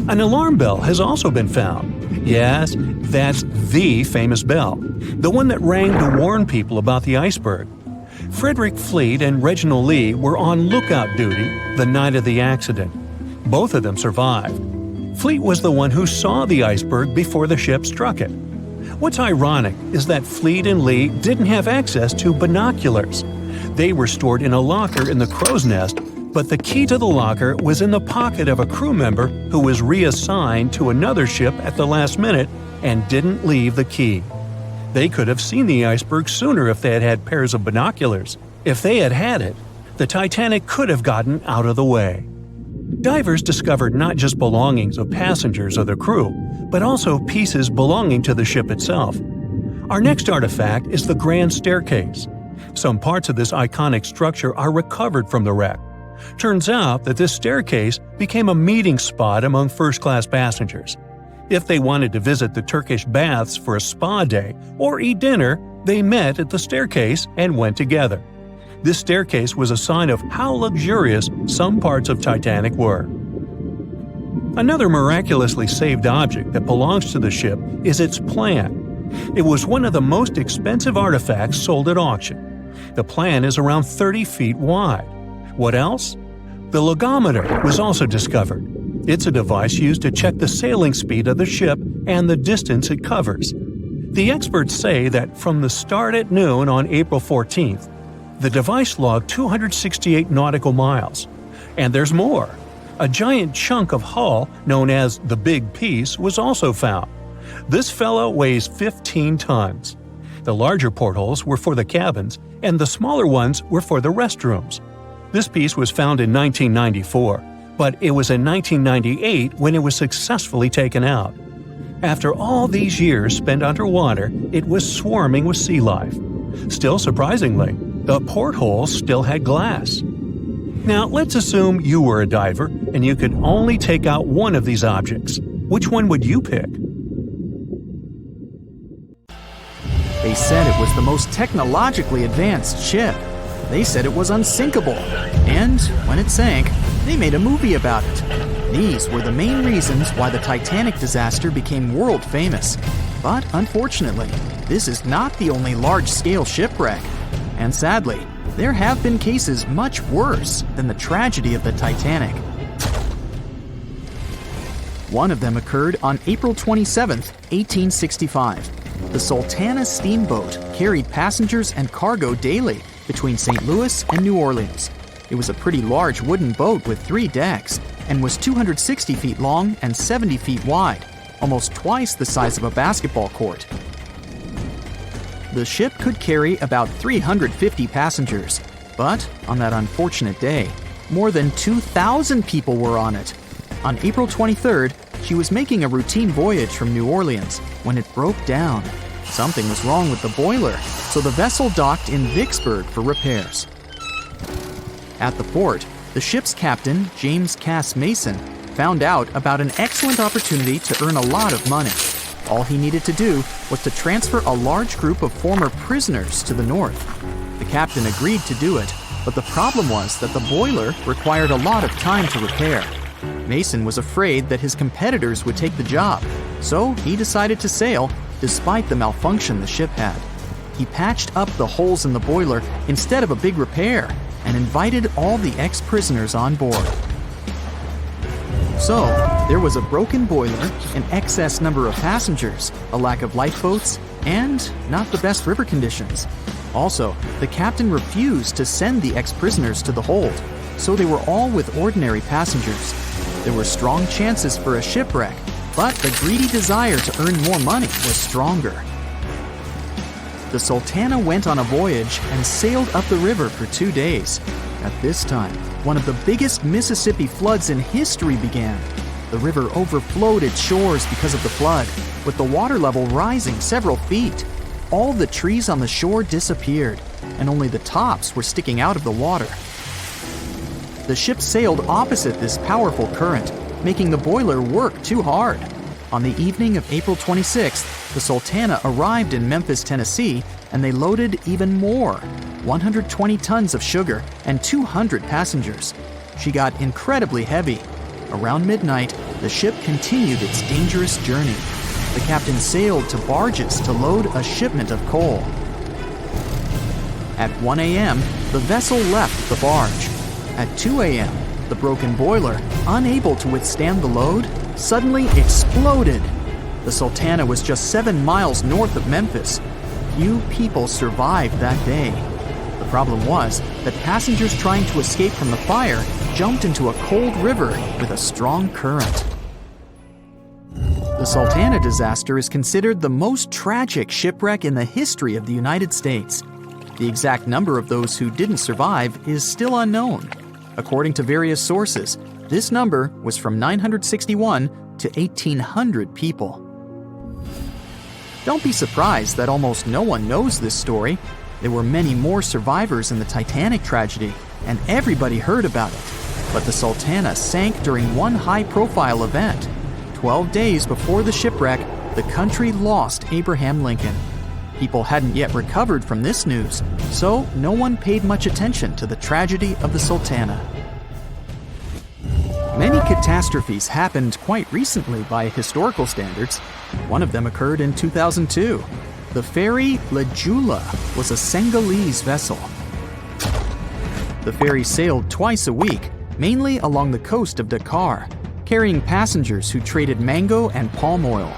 An alarm bell has also been found. Yes, that's the famous bell, the one that rang to warn people about the iceberg. Frederick Fleet and Reginald Lee were on lookout duty the night of the accident. Both of them survived. Fleet was the one who saw the iceberg before the ship struck it. What's ironic is that Fleet and Lee didn't have access to binoculars. They were stored in a locker in the crow's nest, but the key to the locker was in the pocket of a crew member who was reassigned to another ship at the last minute and didn't leave the key. They could have seen the iceberg sooner if they had had pairs of binoculars. If they had had it, the Titanic could have gotten out of the way. Divers discovered not just belongings of passengers or the crew, but also pieces belonging to the ship itself. Our next artifact is the Grand Staircase. Some parts of this iconic structure are recovered from the wreck. Turns out that this staircase became a meeting spot among first-class passengers. If they wanted to visit the Turkish baths for a spa day or eat dinner, they met at the staircase and went together. This staircase was a sign of how luxurious some parts of Titanic were. Another miraculously saved object that belongs to the ship is its plan. It was one of the most expensive artifacts sold at auction. The plan is around 30 feet wide. What else? The logometer was also discovered. It's a device used to check the sailing speed of the ship and the distance it covers. The experts say that from the start at noon on April 14th, the device logged 268 nautical miles. And there's more. A giant chunk of hull, known as the Big Piece, was also found. This fellow weighs 15 tons. The larger portholes were for the cabins, and the smaller ones were for the restrooms. This piece was found in 1994, but it was in 1998 when it was successfully taken out. After all these years spent underwater, it was swarming with sea life. Still surprisingly, the portholes still had glass. Now, let's assume you were a diver and you could only take out one of these objects. Which one would you pick?
They said it was the most technologically advanced ship. They said it was unsinkable. And when it sank, they made a movie about it. These were the main reasons why the Titanic disaster became world famous. But unfortunately, this is not the only large-scale shipwreck. And sadly, there have been cases much worse than the tragedy of the Titanic. One of them occurred on April 27, 1865. The Sultana steamboat carried passengers and cargo daily between St. Louis and New Orleans. It was a pretty large wooden boat with 3 decks and was 260 feet long and 70 feet wide, almost twice the size of a basketball court. The ship could carry about 350 passengers, but on that unfortunate day, more than 2,000 people were on it. On April 23rd, she was making a routine voyage from New Orleans when it broke down. Something was wrong with the boiler, so the vessel docked in Vicksburg for repairs. At the port, the ship's captain, James Cass Mason, found out about an excellent opportunity to earn a lot of money. All he needed to do was to transfer a large group of former prisoners to the north. The captain agreed to do it, but the problem was that the boiler required a lot of time to repair. Mason was afraid that his competitors would take the job, so he decided to sail despite the malfunction the ship had. He patched up the holes in the boiler instead of a big repair and invited all the ex-prisoners on board. So, there was a broken boiler, an excess number of passengers, a lack of lifeboats, and not the best river conditions. Also, the captain refused to send the ex-prisoners to the hold, so they were all with ordinary passengers. There were strong chances for a shipwreck, but the greedy desire to earn more money was stronger. The Sultana went on a voyage and sailed up the river for 2 days. At this time, one of the biggest Mississippi floods in history began. The river overflowed its shores because of the flood, with the water level rising several feet. All the trees on the shore disappeared, and only the tops were sticking out of the water. The ship sailed opposite this powerful current, making the boiler work too hard. On the evening of April 26th, the Sultana arrived in Memphis, Tennessee, and they loaded even more, 120 tons of sugar and 200 passengers. She got incredibly heavy. Around midnight, the ship continued its dangerous journey. The captain sailed to barges to load a shipment of coal. At 1 a.m., the vessel left the barge. At 2 a.m., the broken boiler, unable to withstand the load, suddenly exploded. The Sultana was just 7 miles north of Memphis. Few people survived that day. The problem was that passengers trying to escape from the fire jumped into a cold river with a strong current. The Sultana disaster is considered the most tragic shipwreck in the history of the United States. The exact number of those who didn't survive is still unknown. According to various sources, this number was from 961 to 1,800 people. Don't be surprised that almost no one knows this story. There were many more survivors in the Titanic tragedy, and everybody heard about it. But the Sultana sank during one high-profile event. 12 days before the shipwreck, the country lost Abraham Lincoln. People hadn't yet recovered from this news, so no one paid much attention to the tragedy of the Sultana. Many catastrophes happened quite recently by historical standards. One of them occurred in 2002. The ferry La Jula was a Senegalese vessel. The ferry sailed twice a week, mainly along the coast of Dakar, carrying passengers who traded mango and palm oil.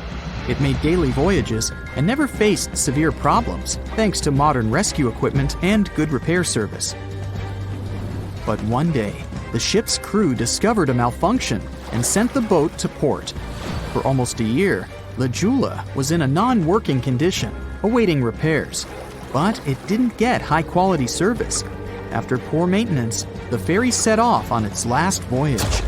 It made daily voyages and never faced severe problems thanks to modern rescue equipment and good repair service. But one day, the ship's crew discovered a malfunction and sent the boat to port. For almost a year, La Jula was in a non-working condition, awaiting repairs. But it didn't get high-quality service. After poor maintenance, the ferry set off on its last voyage.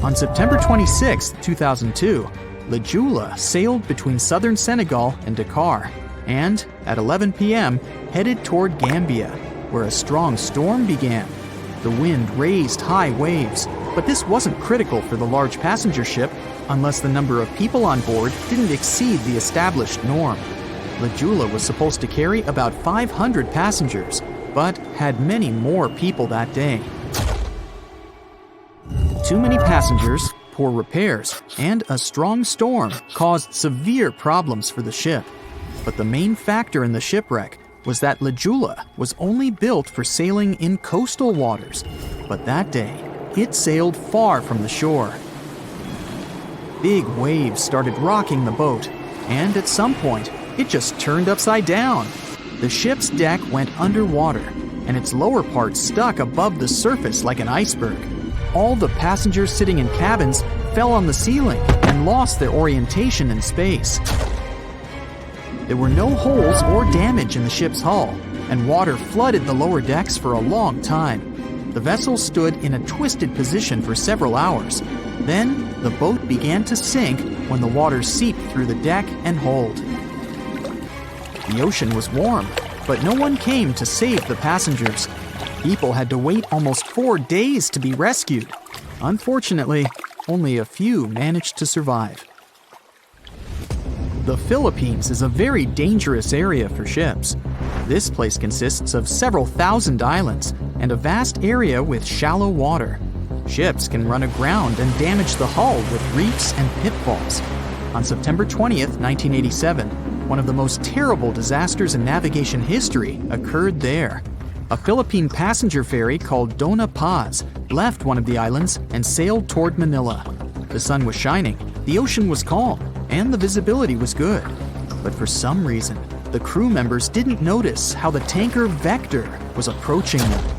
On September 26, 2002, La Jula sailed between southern Senegal and Dakar, and at 11 p.m. headed toward Gambia, where a strong storm began. The wind raised high waves, but this wasn't critical for the large passenger ship unless the number of people on board didn't exceed the established norm. Legiula was supposed to carry about 500 passengers, but had many more people that day. Too many passengers, poor repairs, and a strong storm caused severe problems for the ship. But the main factor in the shipwreck was that Legiula was only built for sailing in coastal waters, but that day, it sailed far from the shore. Big waves started rocking the boat, and at some point, it just turned upside down. The ship's deck went underwater, and its lower part stuck above the surface like an iceberg. All the passengers sitting in cabins fell on the ceiling and lost their orientation in space. There were no holes or damage in the ship's hull, and water flooded the lower decks for a long time. The vessel stood in a twisted position for several hours. Then, the boat began to sink when the water seeped through the deck and hold. The ocean was warm, but no one came to save the passengers. People had to wait almost 4 days to be rescued. Unfortunately, only a few managed to survive. The Philippines is a very dangerous area for ships. This place consists of several thousand islands and a vast area with shallow water. Ships can run aground and damage the hull with reefs and pitfalls. On September 20th, 1987, one of the most terrible disasters in navigation history occurred there. A Philippine passenger ferry called Dona Paz left one of the islands and sailed toward Manila. The sun was shining, the ocean was calm, and the visibility was good. But for some reason, the crew members didn't notice how the tanker Vector was approaching them.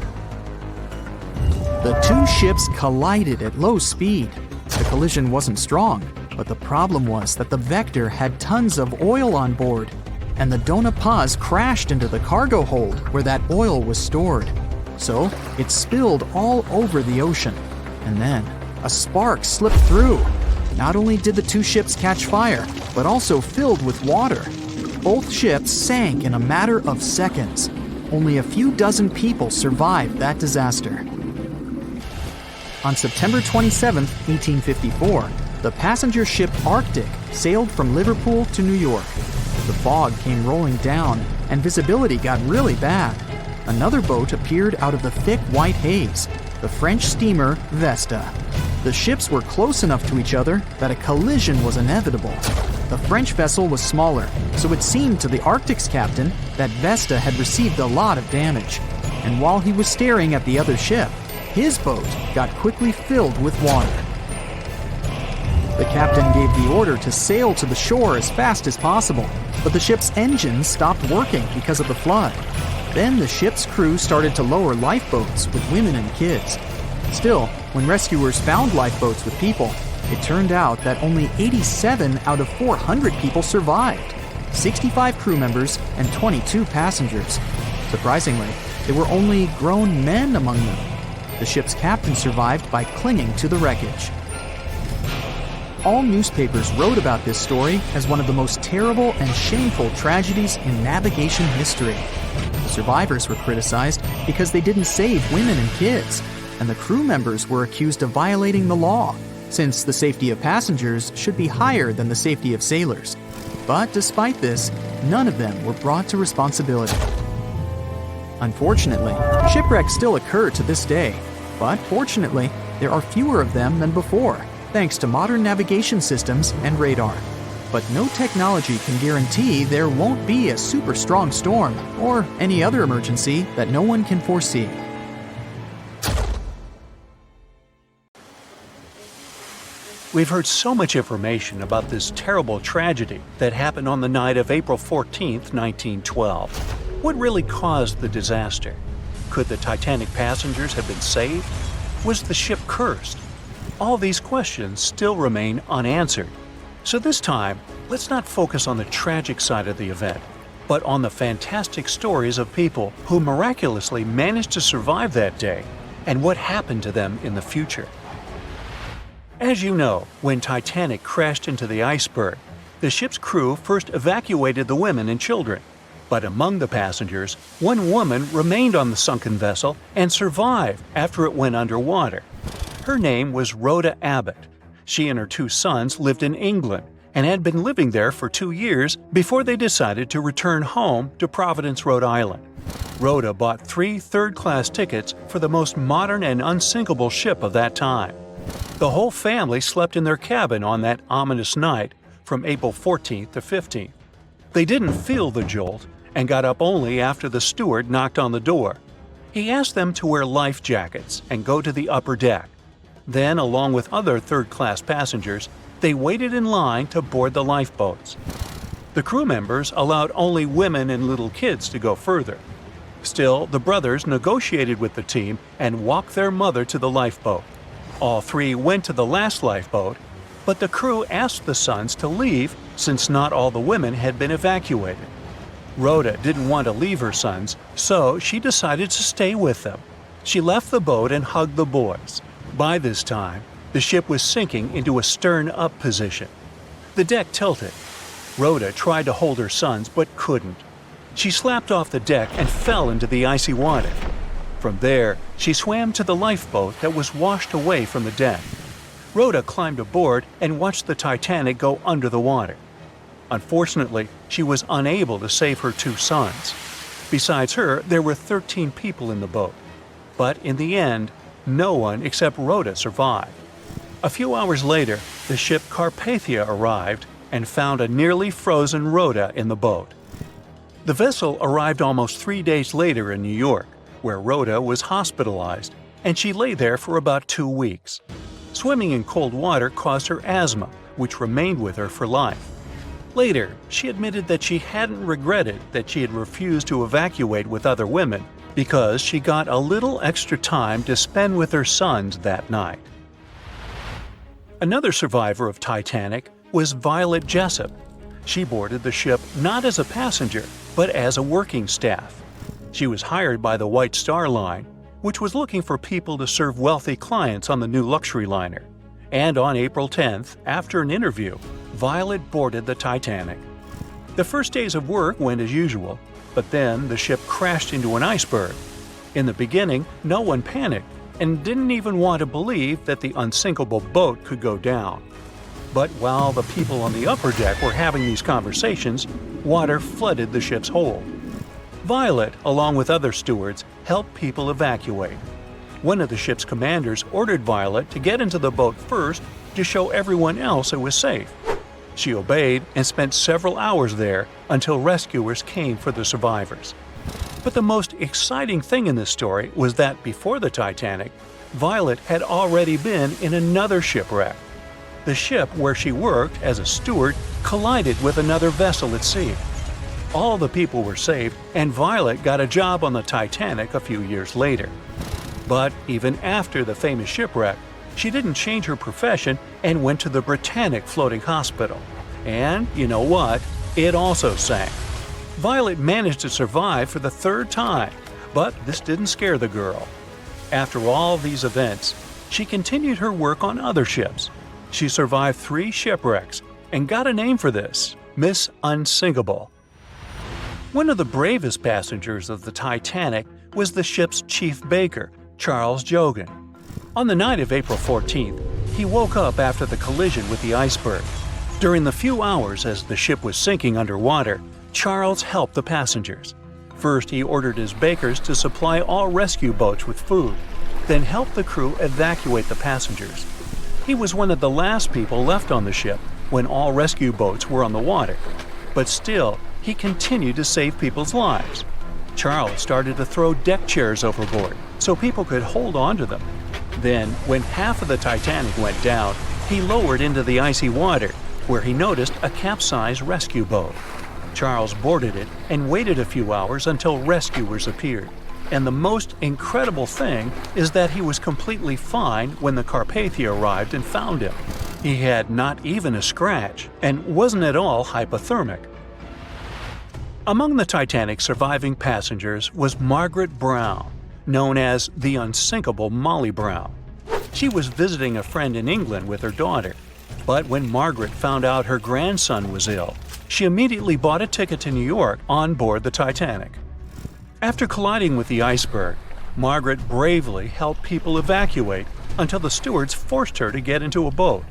The two ships collided at low speed. The collision wasn't strong, but the problem was that the Vector had tons of oil on board, and the Dona Paz crashed into the cargo hold where that oil was stored. So it spilled all over the ocean, and then a spark slipped through. Not only did the two ships catch fire, but also filled with water. Both ships sank in a matter of seconds. Only a few dozen people survived that disaster. On September 27, 1854, the passenger ship Arctic sailed from Liverpool to New York. The fog came rolling down, and visibility got really bad. Another boat appeared out of the thick white haze, the French steamer Vesta. The ships were close enough to each other that a collision was inevitable. The French vessel was smaller, so it seemed to the Arctic's captain that Vesta had received a lot of damage. And while he was staring at the other ship, his boat got quickly filled with water. The captain gave the order to sail to the shore as fast as possible, but the ship's engines stopped working because of the flood. Then the ship's crew started to lower lifeboats with women and kids. Still, when rescuers found lifeboats with people, it turned out that only 87 out of 400 people survived, 65 crew members and 22 passengers. Surprisingly, there were only grown men among them. The ship's captain survived by clinging to the wreckage. All newspapers wrote about this story as one of the most terrible and shameful tragedies in navigation history. The survivors were criticized because they didn't save women and kids, and the crew members were accused of violating the law, since the safety of passengers should be higher than the safety of sailors. But despite this, none of them were brought to responsibility. Unfortunately, shipwrecks still occur to this day, but fortunately, there are fewer of them than before, thanks to modern navigation systems and radar. But no technology can guarantee there won't be a super strong storm or any other emergency that no one can foresee.
We've heard so much information about this terrible tragedy that happened on the night of April 14, 1912. What really caused the disaster? Could the Titanic passengers have been saved? Was the ship cursed? All these questions still remain unanswered. So this time, let's not focus on the tragic side of the event, but on the fantastic stories of people who miraculously managed to survive that day and what happened to them in the future. As you know, when Titanic crashed into the iceberg, the ship's crew first evacuated the women and children. But among the passengers, one woman remained on the sunken vessel and survived after it went underwater. Her name was Rhoda Abbott. She and her two sons lived in England, and had been living there for 2 years before they decided to return home to Providence, Rhode Island. Rhoda bought 3 third-class tickets for the most modern and unsinkable ship of that time. The whole family slept in their cabin on that ominous night from April 14th to 15th. They didn't feel the jolt and got up only after the steward knocked on the door. He asked them to wear life jackets and go to the upper deck. Then, along with other third-class passengers, they waited in line to board the lifeboats. The crew members allowed only women and little kids to go further. Still, the brothers negotiated with the team and walked their mother to the lifeboat. All 3 went to the last lifeboat, but the crew asked the sons to leave since not all the women had been evacuated. Rhoda didn't want to leave her sons, so she decided to stay with them. She left the boat and hugged the boys. By this time, the ship was sinking into a stern-up position. The deck tilted. Rhoda tried to hold her sons but couldn't. She slapped off the deck and fell into the icy water. From there, she swam to the lifeboat that was washed away from the deck. Rhoda climbed aboard and watched the Titanic go under the water. Unfortunately, she was unable to save her 2 sons. Besides her, there were 13 people in the boat. But in the end, no one except Rhoda survived. A few hours later, the ship Carpathia arrived and found a nearly frozen Rhoda in the boat. The vessel arrived almost 3 days later in New York, where Rhoda was hospitalized, and she lay there for about 2 weeks. Swimming in cold water caused her asthma, which remained with her for life. Later, she admitted that she hadn't regretted that she had refused to evacuate with other women because she got a little extra time to spend with her sons that night. Another survivor of Titanic was Violet Jessup. She boarded the ship not as a passenger, but as a working staff. She was hired by the White Star Line, which was looking for people to serve wealthy clients on the new luxury liner. And on April 10th, after an interview, Violet boarded the Titanic. The first days of work went as usual, but then the ship crashed into an iceberg. In the beginning, no one panicked and didn't even want to believe that the unsinkable boat could go down. But while the people on the upper deck were having these conversations, water flooded the ship's hold. Violet, along with other stewards, helped people evacuate. One of the ship's commanders ordered Violet to get into the boat first to show everyone else it was safe. She obeyed and spent several hours there until rescuers came for the survivors. But the most exciting thing in this story was that before the Titanic, Violet had already been in another shipwreck. The ship where she worked as a steward collided with another vessel at sea. All the people were saved, and Violet got a job on the Titanic a few years later. But even after the famous shipwreck, she didn't change her profession and went to the Britannic Floating Hospital. And you know what? It also sank. Violet managed to survive for the 3rd time, but this didn't scare the girl. After all these events, she continued her work on other ships. She survived 3 shipwrecks and got a name for this, Miss Unsinkable. One of the bravest passengers of the Titanic was the ship's chief baker, Charles Jogan. On the night of April 14th, he woke up after the collision with the iceberg. During the few hours as the ship was sinking underwater, Charles helped the passengers. First, he ordered his bakers to supply all rescue boats with food, then helped the crew evacuate the passengers. He was one of the last people left on the ship when all rescue boats were on the water. But still, he continued to save people's lives. Charles started to throw deck chairs overboard so people could hold on to them. Then, when half of the Titanic went down, he lowered into the icy water, where he noticed a capsized rescue boat. Charles boarded it and waited a few hours until rescuers appeared. And the most incredible thing is that he was completely fine when the Carpathia arrived and found him. He had not even a scratch and wasn't at all hypothermic. Among the Titanic's surviving passengers was Margaret Brown, known as the Unsinkable Molly Brown. She was visiting a friend in England with her daughter, but when Margaret found out her grandson was ill, she immediately bought a ticket to New York on board the Titanic. After colliding with the iceberg, Margaret bravely helped people evacuate until the stewards forced her to get into a boat.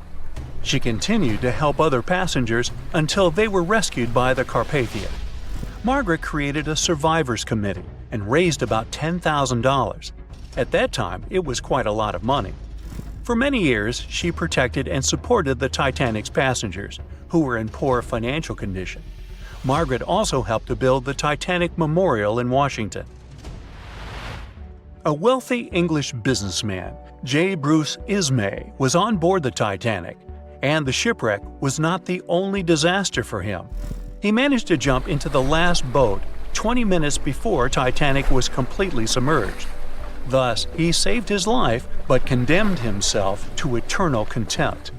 She continued to help other passengers until they were rescued by the Carpathia. Margaret created a survivors committee and raised about $10,000. At that time, it was quite a lot of money. For many years, she protected and supported the Titanic's passengers, who were in poor financial condition. Margaret also helped to build the Titanic Memorial in Washington. A wealthy English businessman, J. Bruce Ismay, was on board the Titanic, and the shipwreck was not the only disaster for him. He managed to jump into the last boat 20 minutes before Titanic was completely submerged. Thus, he saved his life but condemned himself to eternal contempt.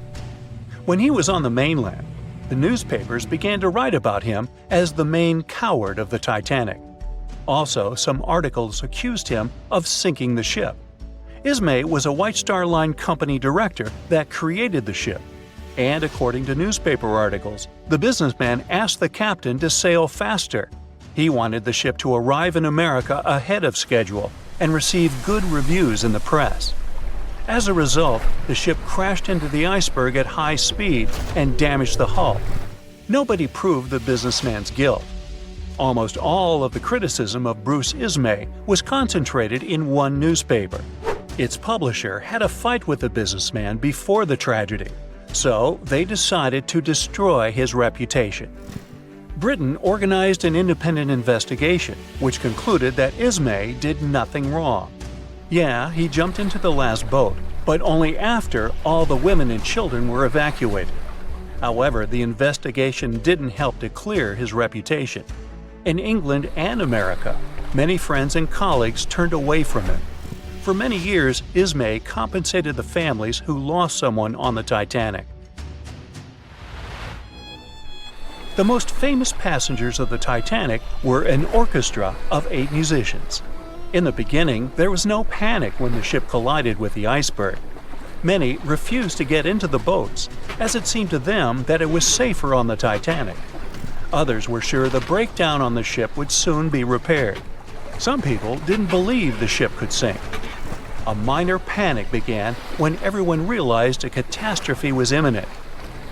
When he was on the mainland, the newspapers began to write about him as the main coward of the Titanic. Also, some articles accused him of sinking the ship. Ismay was a White Star Line company director that created the ship, and according to newspaper articles, the businessman asked the captain to sail faster. He wanted the ship to arrive in America ahead of schedule and receive good reviews in the press. As a result, the ship crashed into the iceberg at high speed and damaged the hull. Nobody proved the businessman's guilt. Almost all of the criticism of Bruce Ismay was concentrated in one newspaper. Its publisher had a fight with the businessman before the tragedy, so they decided to destroy his reputation. Britain organized an independent investigation, which concluded that Ismay did nothing wrong. Yeah, he jumped into the last boat, but only after all the women and children were evacuated. However, the investigation didn't help to clear his reputation. In England and America, many friends and colleagues turned away from him. For many years, Ismay compensated the families who lost someone on the Titanic. The most famous passengers of the Titanic were an orchestra of 8 musicians. In the beginning, there was no panic when the ship collided with the iceberg. Many refused to get into the boats, as it seemed to them that it was safer on the Titanic. Others were sure the breakdown on the ship would soon be repaired. Some people didn't believe the ship could sink. A minor panic began when everyone realized a catastrophe was imminent.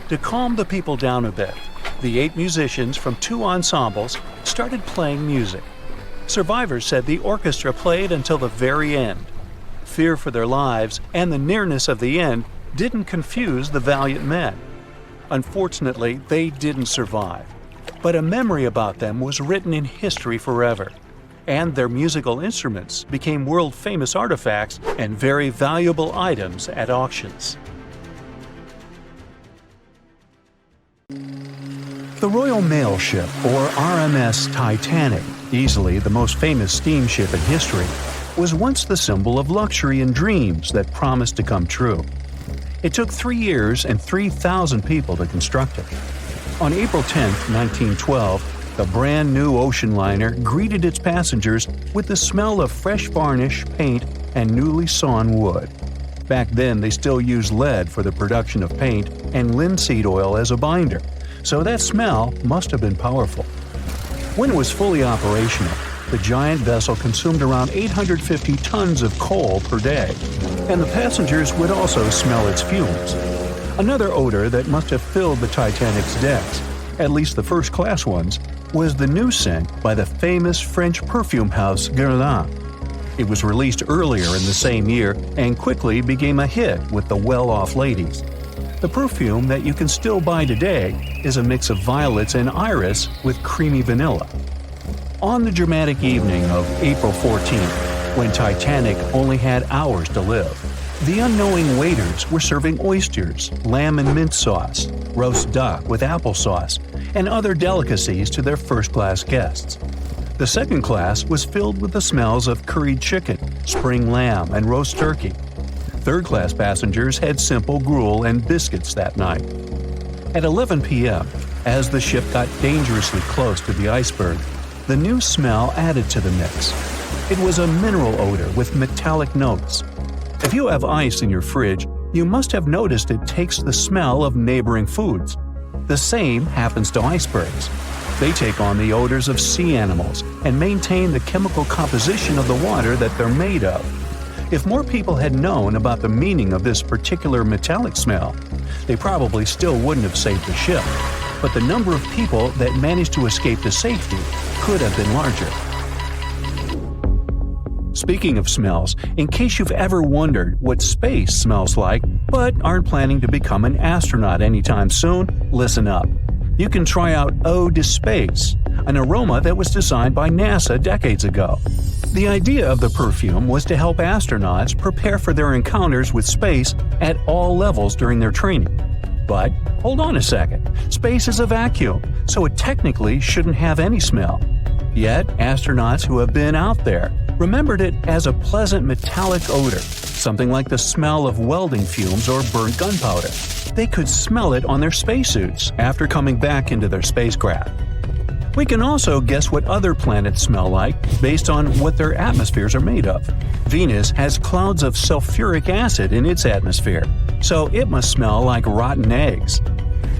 To calm the people down a bit, the 8 musicians from 2 ensembles started playing music. Survivors said the orchestra played until the very end. Fear for their lives and the nearness of the end didn't confuse the valiant men. Unfortunately, they didn't survive, but a memory about them was written in history forever, and their musical instruments became world-famous artifacts and very valuable items at auctions. The Royal Mail Ship, or RMS Titanic, easily the most famous steamship in history, was once the symbol of luxury and dreams that promised to come true. It took 3 years and 3,000 people to construct it. On April 10, 1912, the brand new ocean liner greeted its passengers with the smell of fresh varnish, paint, and newly sawn wood. Back then, they still used lead for the production of paint and linseed oil as a binder, so that smell must have been powerful. When it was fully operational, the giant vessel consumed around 850 tons of coal per day, and the passengers would also smell its fumes. Another odor that must have filled the Titanic's decks, at least the first-class ones, was the new scent by the famous French perfume house Guerlain. It was released earlier in the same year and quickly became a hit with the well-off ladies. The perfume that you can still buy today is a mix of violets and iris with creamy vanilla. On the dramatic evening of April 14th, when Titanic only had hours to live, the unknowing waiters were serving oysters, lamb and mint sauce, roast duck with applesauce, and other delicacies to their first-class guests. The second class was filled with the smells of curried chicken, spring lamb, and roast turkey. Third-class passengers had simple gruel and biscuits that night. At 11 p.m., as the ship got dangerously close to the iceberg, the new smell added to the mix. It was a mineral odor with metallic notes. If you have ice in your fridge, you must have noticed it takes the smell of neighboring foods. The same happens to icebergs. They take on the odors of sea animals and maintain the chemical composition of the water that they're made of. If more people had known about the meaning of this particular metallic smell, They probably still wouldn't have saved the ship, but the number of people that managed to escape to safety could have been larger. Speaking of smells, in case you've ever wondered what space smells like but aren't planning to become an astronaut anytime soon, listen up. You can try out Ode to Space, an aroma that was designed by NASA decades ago. The idea of the perfume was to help astronauts prepare for their encounters with space at all levels during their training. But hold on a second, space is a vacuum, so it technically shouldn't have any smell. Yet, astronauts who have been out there remembered it as a pleasant metallic odor, something like the smell of welding fumes or burnt gunpowder. They could smell it on their spacesuits after coming back into their spacecraft. We can also guess what other planets smell like based on what their atmospheres are made of. Venus has clouds of sulfuric acid in its atmosphere, so it must smell like rotten eggs.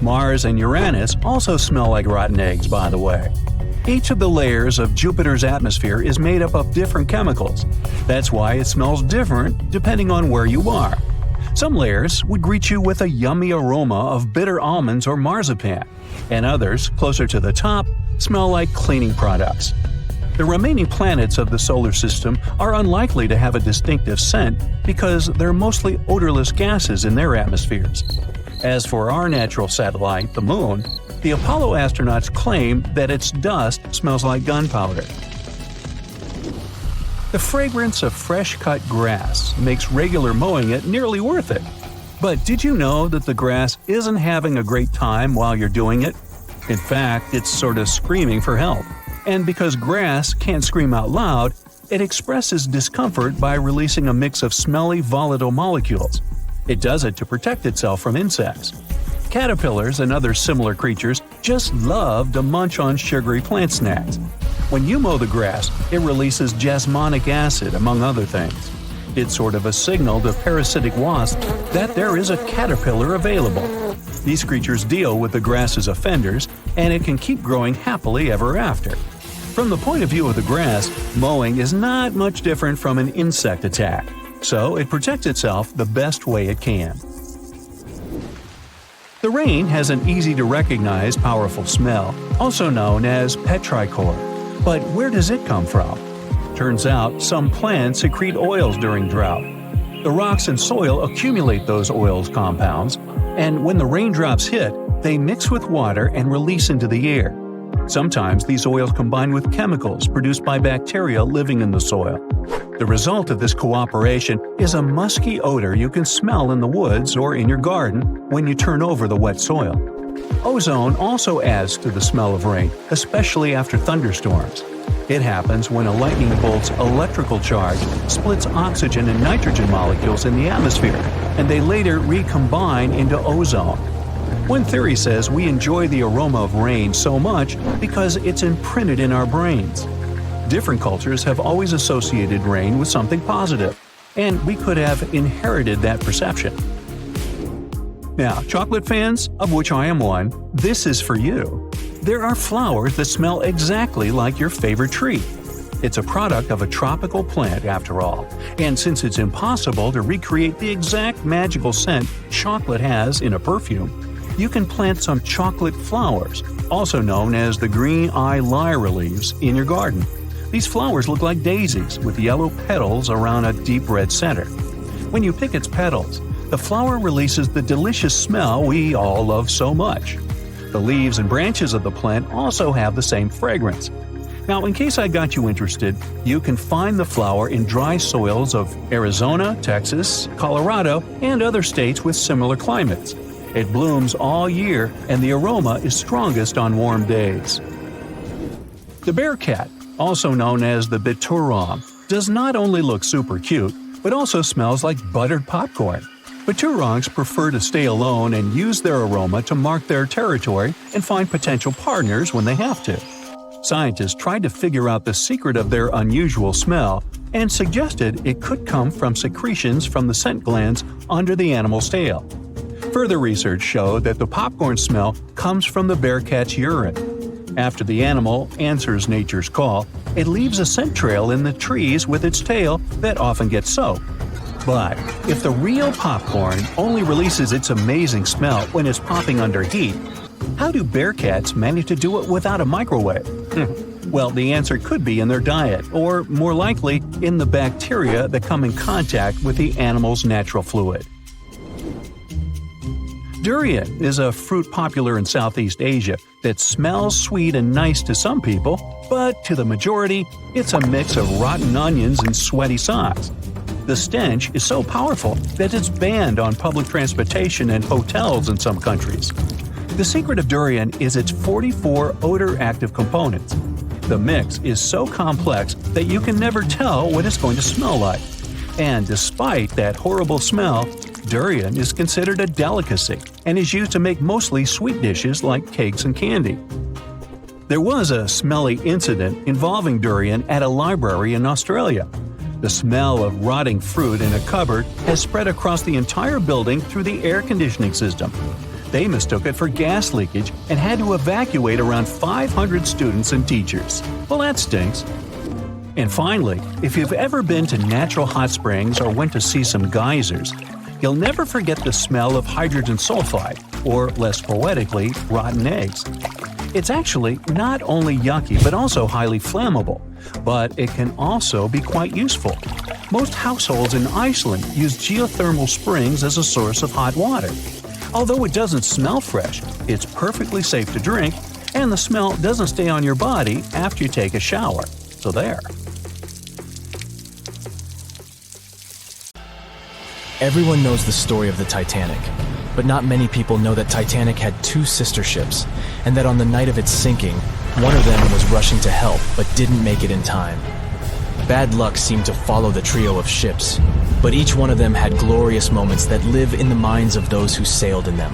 Mars and Uranus also smell like rotten eggs, by the way. Each of the layers of Jupiter's atmosphere is made up of different chemicals. That's why it smells different depending on where you are. Some layers would greet you with a yummy aroma of bitter almonds or marzipan, and others, closer to the top, smell like cleaning products. The remaining planets of the solar system are unlikely to have a distinctive scent because they're mostly odorless gases in their atmospheres. As for our natural satellite, the Moon, the Apollo astronauts claim that its dust smells like gunpowder. The fragrance of fresh-cut grass makes regular mowing it nearly worth it. But did you know that the grass isn't having a great time while you're doing it? In fact, it's sort of screaming for help. And because grass can't scream out loud, it expresses discomfort by releasing a mix of smelly, volatile molecules. It does it to protect itself from insects. Caterpillars and other similar creatures just love to munch on sugary plant snacks. When you mow the grass, it releases jasmonic acid, among other things. It's sort of a signal to parasitic wasps that there is a caterpillar available. These creatures deal with the grass's offenders, and it can keep growing happily ever after. From the point of view of the grass, mowing is not much different from an insect attack, so it protects itself the best way it can. The rain has an easy-to-recognize powerful smell, also known as petrichor. But where does it come from? Turns out some plants secrete oils during drought. The rocks and soil accumulate those oils compounds, and when the raindrops hit, they mix with water and release into the air. Sometimes these oils combine with chemicals produced by bacteria living in the soil. The result of this cooperation is a musky odor you can smell in the woods or in your garden when you turn over the wet soil. Ozone also adds to the smell of rain, especially after thunderstorms. It happens when a lightning bolt's electrical charge splits oxygen and nitrogen molecules in the atmosphere, and they later recombine into ozone. One theory says we enjoy the aroma of rain so much because it's imprinted in our brains. Different cultures have always associated rain with something positive, and we could have inherited that perception. Now, chocolate fans, of which I am one, this is for you. There are flowers that smell exactly like your favorite tree. It's a product of a tropical plant, after all, and since it's impossible to recreate the exact magical scent chocolate has in a perfume, you can plant some chocolate flowers, also known as the green eye lyra leaves, in your garden. These flowers look like daisies with yellow petals around a deep red center. When you pick its petals, the flower releases the delicious smell we all love so much. The leaves and branches of the plant also have the same fragrance. Now, in case I got you interested, you can find the flower in dry soils of Arizona, Texas, Colorado, and other states with similar climates. It blooms all year, and the aroma is strongest on warm days. The bear cat, also known as the biturong, does not only look super cute, but also smells like buttered popcorn. Biturongs prefer to stay alone and use their aroma to mark their territory and find potential partners when they have to. Scientists tried to figure out the secret of their unusual smell and suggested it could come from secretions from the scent glands under the animal's tail. Further research showed that the popcorn smell comes from the bear cat's urine. After the animal answers nature's call, it leaves a scent trail in the trees with its tail that often gets soaked. But if the real popcorn only releases its amazing smell when it's popping under heat, how do bearcats manage to do it without a microwave? Well, the answer could be in their diet, or more likely, in the bacteria that come in contact with the animal's natural fluid. Durian is a fruit popular in Southeast Asia that smells sweet and nice to some people, but to the majority, it's a mix of rotten onions and sweaty socks. The stench is so powerful that it's banned on public transportation and hotels in some countries. The secret of durian is its 44 odor-active components. The mix is so complex that you can never tell what it's going to smell like. And despite that horrible smell, durian is considered a delicacy and is used to make mostly sweet dishes like cakes and candy. There was a smelly incident involving durian at a library in Australia. The smell of rotting fruit in a cupboard has spread across the entire building through the air conditioning system. They mistook it for gas leakage and had to evacuate around 500 students and teachers. Well, that stinks. And finally, if you've ever been to natural hot springs or went to see some geysers, you'll never forget the smell of hydrogen sulfide, or less poetically, rotten eggs. It's actually not only yucky but also highly flammable, but it can also be quite useful. Most households in Iceland use geothermal springs as a source of hot water. Although it doesn't smell fresh, it's perfectly safe to drink, and the smell doesn't stay on your body after you take a shower. So there.
Everyone knows the story of the Titanic, but not many people know that Titanic had two sister ships, and that on the night of its sinking, one of them was rushing to help but didn't make it in time. Bad luck seemed to follow the trio of ships, but each one of them had glorious moments that live in the minds of those who sailed in them.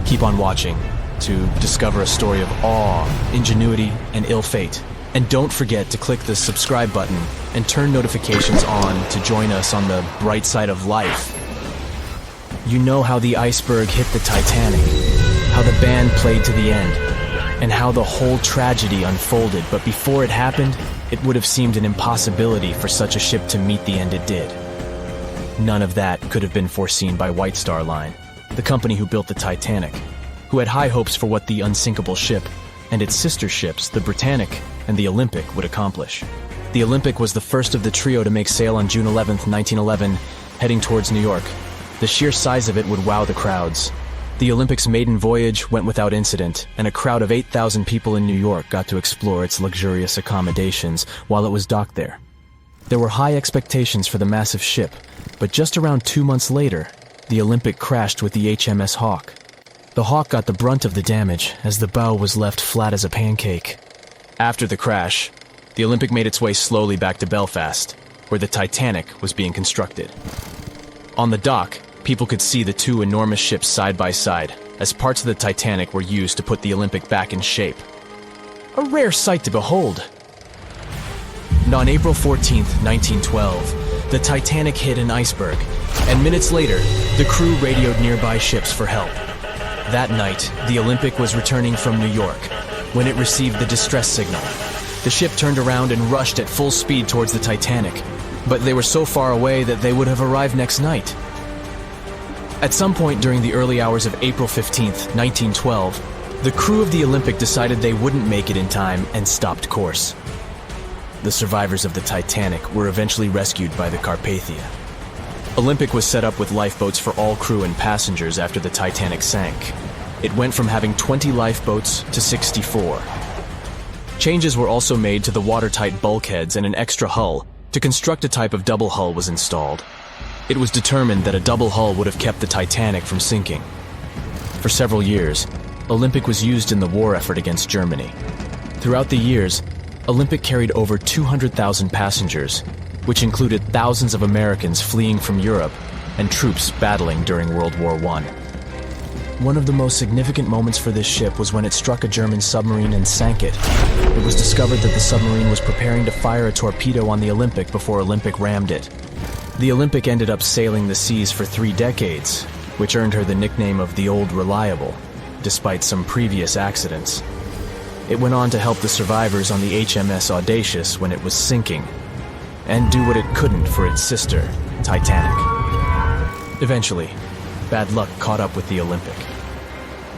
Keep on watching to discover a story of awe, ingenuity, and ill fate. And don't forget to click the subscribe button and turn notifications on to join us on the bright side of life. You know how the iceberg hit the Titanic, how the band played to the end, and how the whole tragedy unfolded, but before it happened, it would have seemed an impossibility for such a ship to meet the end it did. None of that could have been foreseen by White Star Line, the company who built the Titanic, who had high hopes for what the unsinkable ship and its sister ships, the Britannic and the Olympic, would accomplish. The Olympic was the first of the trio to make sail on June 11, 1911, heading towards New York. The sheer size of it would wow the crowds. The Olympic's maiden voyage went without incident, and a crowd of 8,000 people in New York got to explore its luxurious accommodations while it was docked there. There were high expectations for the massive ship, but just around 2 months later, the Olympic crashed with the HMS Hawke. The Hawke got the brunt of the damage, as the bow was left flat as a pancake. After the crash, the Olympic made its way slowly back to Belfast, where the Titanic was being constructed. On the dock, people could see the two enormous ships side by side, as parts of the Titanic were used to put the Olympic back in shape. A rare sight to behold. And on April 14, 1912, the Titanic hit an iceberg, and minutes later, the crew radioed nearby ships for help. That night, the Olympic was returning from New York when it received the distress signal. The ship turned around and rushed at full speed towards the Titanic, but they were so far away that they would have arrived next night. At some point during the early hours of April 15, 1912, the crew of the Olympic decided they wouldn't make it in time and stopped course. The survivors of the Titanic were eventually rescued by the Carpathia. Olympic was set up with lifeboats for all crew and passengers after the Titanic sank. It went from having 20 lifeboats to 64. Changes were also made to the watertight bulkheads, and an extra hull to construct a type of double hull was installed. It was determined that a double hull would have kept the Titanic from sinking. For several years, Olympic was used in the war effort against Germany. Throughout the years, Olympic carried over 200,000 passengers, which included thousands of Americans fleeing from Europe and troops battling during World War I. One of the most significant moments for this ship was when it struck a German submarine and sank it. It was discovered that the submarine was preparing to fire a torpedo on the Olympic before Olympic rammed it. The Olympic ended up sailing the seas for 3 decades, which earned her the nickname of the Old Reliable, despite some previous accidents. It went on to help the survivors on the HMS Audacious when it was sinking, and do what it couldn't for its sister, Titanic. Eventually, bad luck caught up with the Olympic.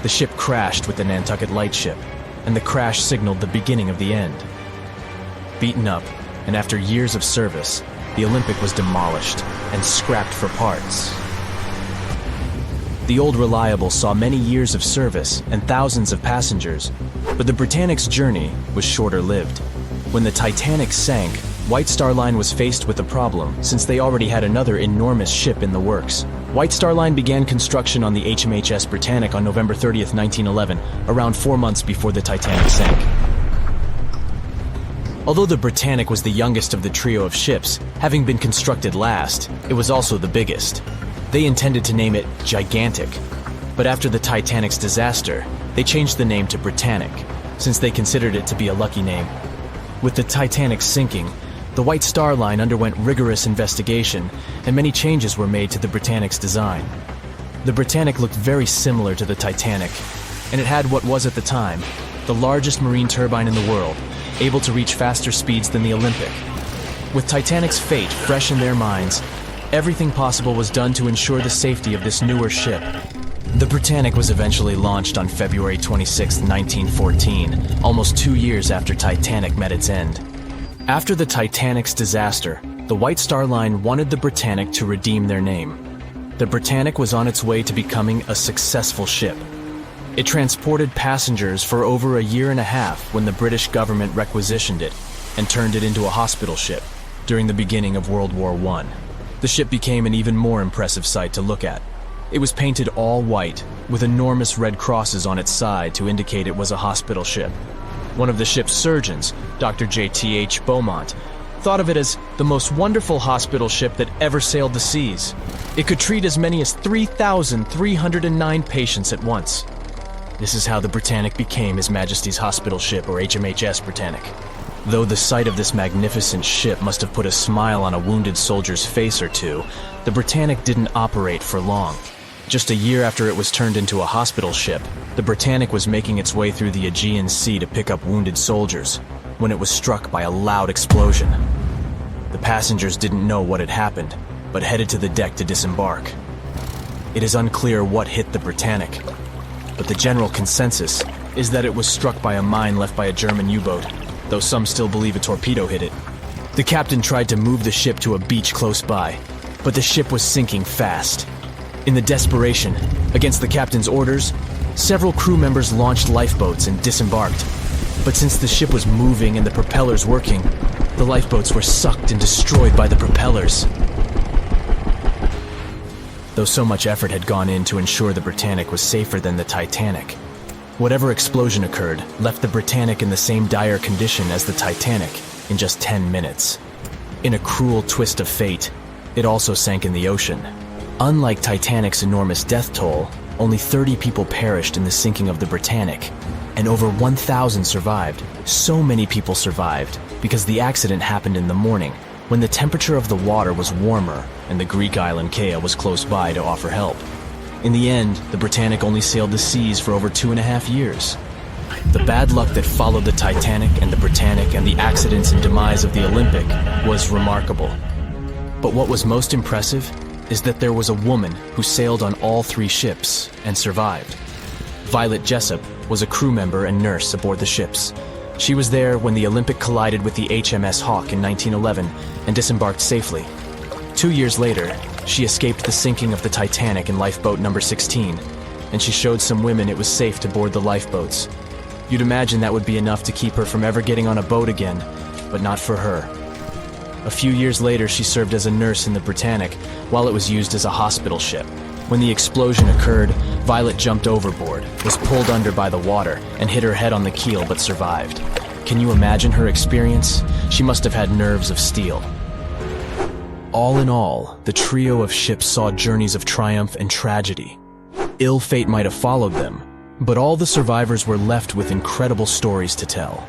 The ship crashed with the Nantucket Lightship, and the crash signaled the beginning of the end. Beaten up, and after years of service, the Olympic was demolished and scrapped for parts. The old Reliable saw many years of service and thousands of passengers, but the Britannic's journey was shorter-lived. When the Titanic sank, White Star Line was faced with a problem since they already had another enormous ship in the works. White Star Line began construction on the HMHS Britannic on November 30th, 1911, around 4 months before the Titanic sank. Although the Britannic was the youngest of the trio of ships, having been constructed last, it was also the biggest. They intended to name it Gigantic, but after the Titanic's disaster, they changed the name to Britannic, since they considered it to be a lucky name. With the Titanic sinking, the White Star Line underwent rigorous investigation, and many changes were made to the Britannic's design. The Britannic looked very similar to the Titanic, and it had what was at the time the largest marine turbine in the world, able to reach faster speeds than the Olympic. With Titanic's fate fresh in their minds, everything possible was done to ensure the safety of this newer ship. The Britannic was eventually launched on February 26, 1914, almost 2 years after Titanic met its end. After the Titanic's disaster, the White Star Line wanted the Britannic to redeem their name. The Britannic was on its way to becoming a successful ship. It transported passengers for over a year and a half when the British government requisitioned it and turned it into a hospital ship during the beginning of World War I. The ship became an even more impressive sight to look at. It was painted all white, with enormous red crosses on its side to indicate it was a hospital ship. One of the ship's surgeons, Dr. J.T.H. Beaumont, thought of it as the most wonderful hospital ship that ever sailed the seas. It could treat as many as 3,309 patients at once. This is how the Britannic became His Majesty's Hospital Ship, or HMHS Britannic. Though the sight of this magnificent ship must have put a smile on a wounded soldier's face or two, the Britannic didn't operate for long. Just a year after it was turned into a hospital ship, the Britannic was making its way through the Aegean Sea to pick up wounded soldiers, when it was struck by a loud explosion. The passengers didn't know what had happened, but headed to the deck to disembark. It is unclear what hit the Britannic, but the general consensus is that it was struck by a mine left by a German U-boat, though some still believe a torpedo hit it. The captain tried to move the ship to a beach close by, but the ship was sinking fast. In the desperation, against the captain's orders, several crew members launched lifeboats and disembarked. But since the ship was moving and the propellers working, the lifeboats were sucked and destroyed by the propellers. Though so much effort had gone in to ensure the Britannic was safer than the Titanic, whatever explosion occurred left the Britannic in the same dire condition as the Titanic in just 10 minutes. In a cruel twist of fate, it also sank in the ocean. Unlike Titanic's enormous death toll, only 30 people perished in the sinking of the Britannic, and over 1,000 survived. So many people survived because the accident happened in the morning, when the temperature of the water was warmer and the Greek island Kea was close by to offer help. In the end, the Britannic only sailed the seas for over 2.5 years. The bad luck that followed the Titanic and the Britannic and the accidents and demise of the Olympic was remarkable. But what was most impressive is that there was a woman who sailed on all 3 ships and survived. Violet Jessup was a crew member and nurse aboard the ships. She was there when the Olympic collided with the HMS Hawk in 1911 and disembarked safely. 2 years later, she escaped the sinking of the Titanic in lifeboat number 16, and she showed some women it was safe to board the lifeboats. You'd imagine that would be enough to keep her from ever getting on a boat again, but not for her. A few years later, she served as a nurse in the Britannic while it was used as a hospital ship. When the explosion occurred, Violet jumped overboard, was pulled under by the water, and hit her head on the keel but survived. Can you imagine her experience? She must have had nerves of steel. All in all, the trio of ships saw journeys of triumph and tragedy. Ill fate might have followed them, but all the survivors were left with incredible stories to tell.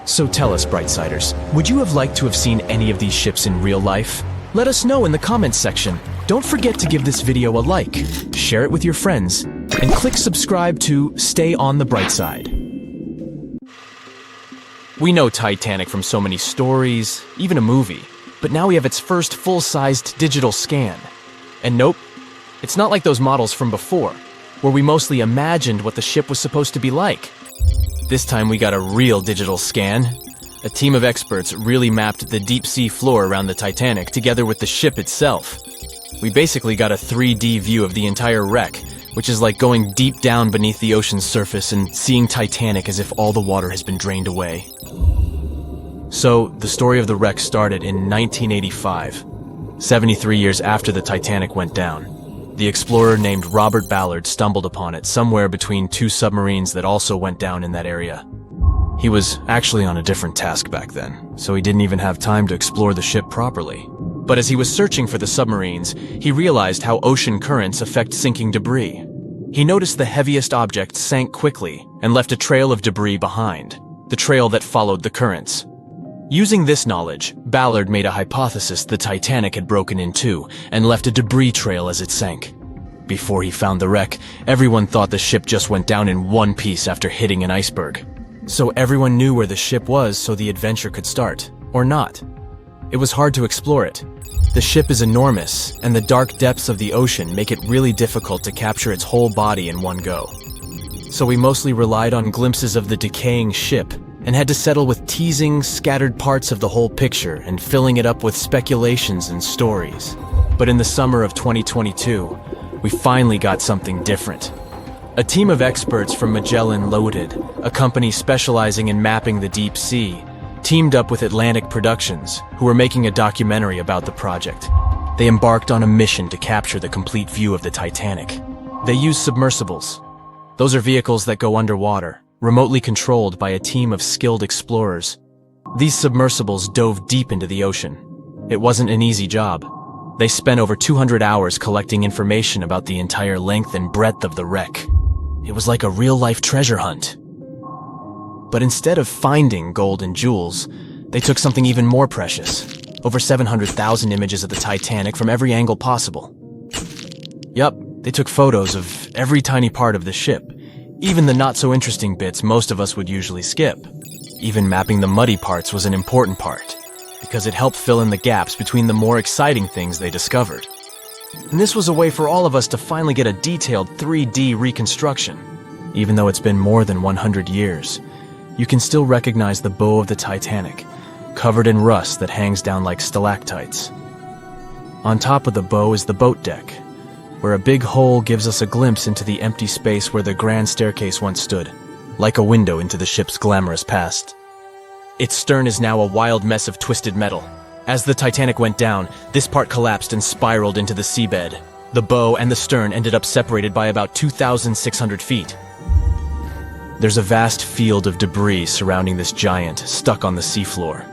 So tell us, Brightsiders, would you have liked to have seen any of these ships in real life? Let us know in the comments section. Don't forget to give this video a like, share it with your friends, and click subscribe to stay on the bright side. We know Titanic from so many stories, even a movie, but now we have its first full-sized digital scan. And nope, It's not like those models from before, where we mostly imagined what the ship was supposed to be like. This time we got a real digital scan. A team of experts really mapped the deep sea floor around the Titanic together with the ship itself. We basically got a 3D view of the entire wreck, which is like going deep down beneath the ocean's surface and seeing Titanic as if all the water has been drained away. So, the story of the wreck started in 1985, 73 years after the Titanic went down. The explorer named Robert Ballard stumbled upon it somewhere between two submarines that also went down in that area. He was actually on a different task back then, so he didn't even have time to explore the ship properly. But as he was searching for the submarines, he realized how ocean currents affect sinking debris. He noticed the heaviest object sank quickly and left a trail of debris behind, the trail that followed the currents. Using this knowledge, Ballard made a hypothesis the Titanic had broken in two and left a debris trail as it sank. Before he found the wreck, everyone thought the ship just went down in one piece after hitting an iceberg. So everyone knew where the ship was so the adventure could start, or not. It was hard to explore it. The ship is enormous, and the dark depths of the ocean make it really difficult to capture its whole body in one go. So we mostly relied on glimpses of the decaying ship, and had to settle with teasing scattered parts of the whole picture and filling it up with speculations and stories. But in the summer of 2022, we finally got something different. A team of experts from Magellan Loaded, a company specializing in mapping the deep sea, teamed up with Atlantic Productions, who were making a documentary about the project. They embarked on a mission to capture the complete view of the Titanic. They used submersibles. Those are vehicles that go underwater, remotely controlled by a team of skilled explorers. These submersibles dove deep into the ocean. It wasn't an easy job. They spent over 200 hours collecting information about the entire length and breadth of the wreck. It was like a real-life treasure hunt. But instead of finding gold and jewels, they took something even more precious. Over 700,000 images of the Titanic from every angle possible. Yup, they took photos of every tiny part of the ship, even the not-so-interesting bits most of us would usually skip. Even mapping the muddy parts was an important part, because it helped fill in the gaps between the more exciting things they discovered. And this was a way for all of us to finally get a detailed 3D reconstruction. Even though it's been more than 100 years, you can still recognize the bow of the Titanic, covered in rust that hangs down like stalactites. On top of the bow is the boat deck, where a big hole gives us a glimpse into the empty space where the grand staircase once stood, like a window into the ship's glamorous past. Its stern is now a wild mess of twisted metal. As the Titanic went down, this part collapsed and spiraled into the seabed. The bow and the stern ended up separated by about 2,600 feet. There's a vast field of debris surrounding this giant, stuck on the seafloor.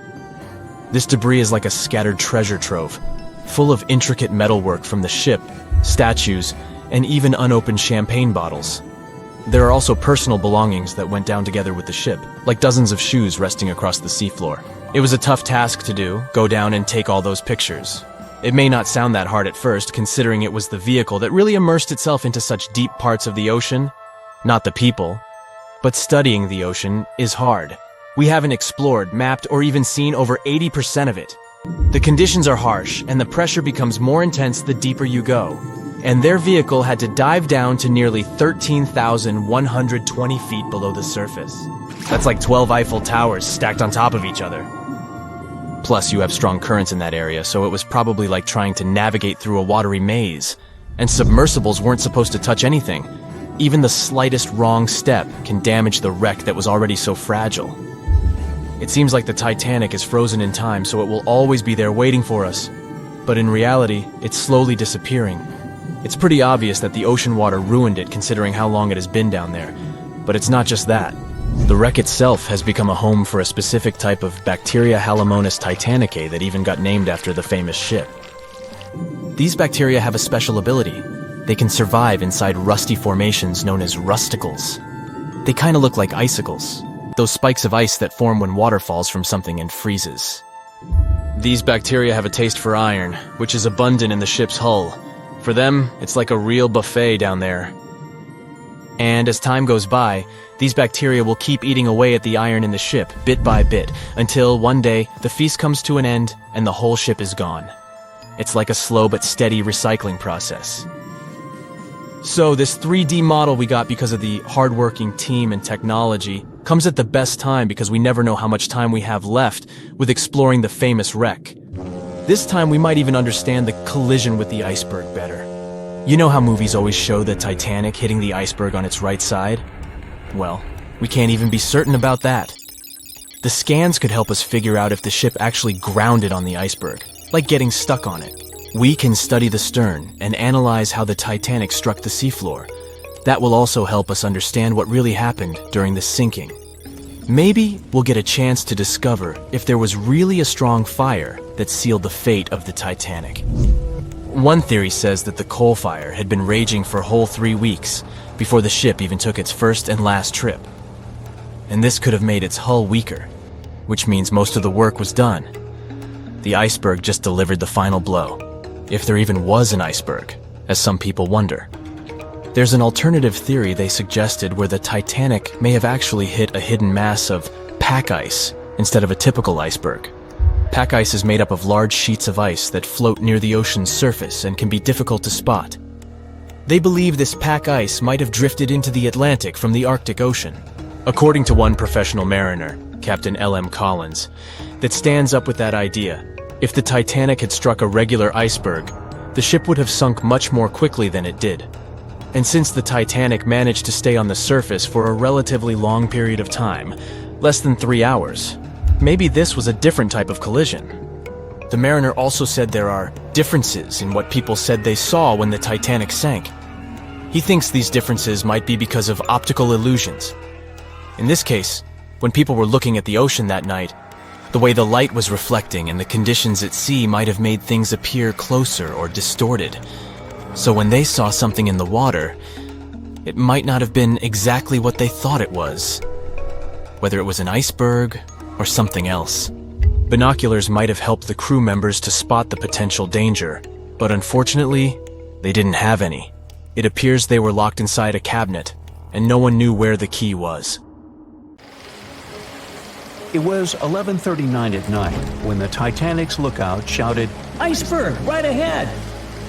This debris is like a scattered treasure trove, full of intricate metalwork from the ship, statues, and even unopened champagne bottles. There are also personal belongings that went down together with the ship, like dozens of shoes resting across the seafloor. It was a tough task to do, go down and take all those pictures. It may not sound that hard at first, considering it was the vehicle that really immersed itself into such deep parts of the ocean, not the people. But studying the ocean is hard. We haven't explored, mapped, or even seen over 80% of it. The conditions are harsh, and the pressure becomes more intense the deeper you go. And their vehicle had to dive down to nearly 13,120 feet below the surface. That's like 12 Eiffel Towers stacked on top of each other. Plus, you have strong currents in that area, so it was probably like trying to navigate through a watery maze. And submersibles weren't supposed to touch anything. Even the slightest wrong step can damage the wreck that was already so fragile. It seems like the Titanic is frozen in time, so it will always be there waiting for us. But in reality, it's slowly disappearing. It's pretty obvious that the ocean water ruined it considering how long it has been down there. But it's not just that. The wreck itself has become a home for a specific type of bacteria Halomonas titanicae that even got named after the famous ship. These bacteria have a special ability. They can survive inside rusty formations known as rusticles. They kind of look like icicles, those spikes of ice that form when water falls from something and freezes. These bacteria have a taste for iron, which is abundant in the ship's hull. For them, it's like a real buffet down there. And as time goes by, these bacteria will keep eating away at the iron in the ship, bit by bit, until one day, the feast comes to an end and the whole ship is gone. It's like a slow but steady recycling process. So this 3D model we got because of the hardworking team and technology comes at the best time because we never know how much time we have left with exploring the famous wreck. This time we might even understand the collision with the iceberg better. You know how movies always show the Titanic hitting the iceberg on its right side? Well, we can't even be certain about that. The scans could help us figure out if the ship actually grounded on the iceberg, like getting stuck on it. We can study the stern and analyze how the Titanic struck the seafloor. That will also help us understand what really happened during the sinking. Maybe we'll get a chance to discover if there was really a strong fire that sealed the fate of the Titanic. One theory says that the coal fire had been raging for a whole 3 weeks before the ship even took its first and last trip. And this could have made its hull weaker, which means most of the work was done. The iceberg just delivered the final blow. If there even was an iceberg, as some people wonder. There's an alternative theory they suggested where the Titanic may have actually hit a hidden mass of pack ice instead of a typical iceberg. Pack ice is made up of large sheets of ice that float near the ocean's surface and can be difficult to spot. They believe this pack ice might have drifted into the Atlantic from the Arctic Ocean. According to one professional mariner, Captain L.M. Collins, that stands up with that idea. If the Titanic had struck a regular iceberg, the ship would have sunk much more quickly than it did. And since the Titanic managed to stay on the surface for a relatively long period of time, less than 3 hours, maybe this was a different type of collision. The mariner also said there are differences in what people said they saw when the Titanic sank. He thinks these differences might be because of optical illusions. In this case, when people were looking at the ocean that night, the way the light was reflecting and the conditions at sea might have made things appear closer or distorted. So when they saw something in the water, it might not have been exactly what they thought it was. Whether it was an iceberg or something else. Binoculars might have helped the crew members to spot the potential danger, but unfortunately, they didn't have any. It appears they were locked inside a cabinet, and no one knew where the key was.
It was 11:39 at night when the Titanic's lookout shouted, "Iceberg, right ahead!"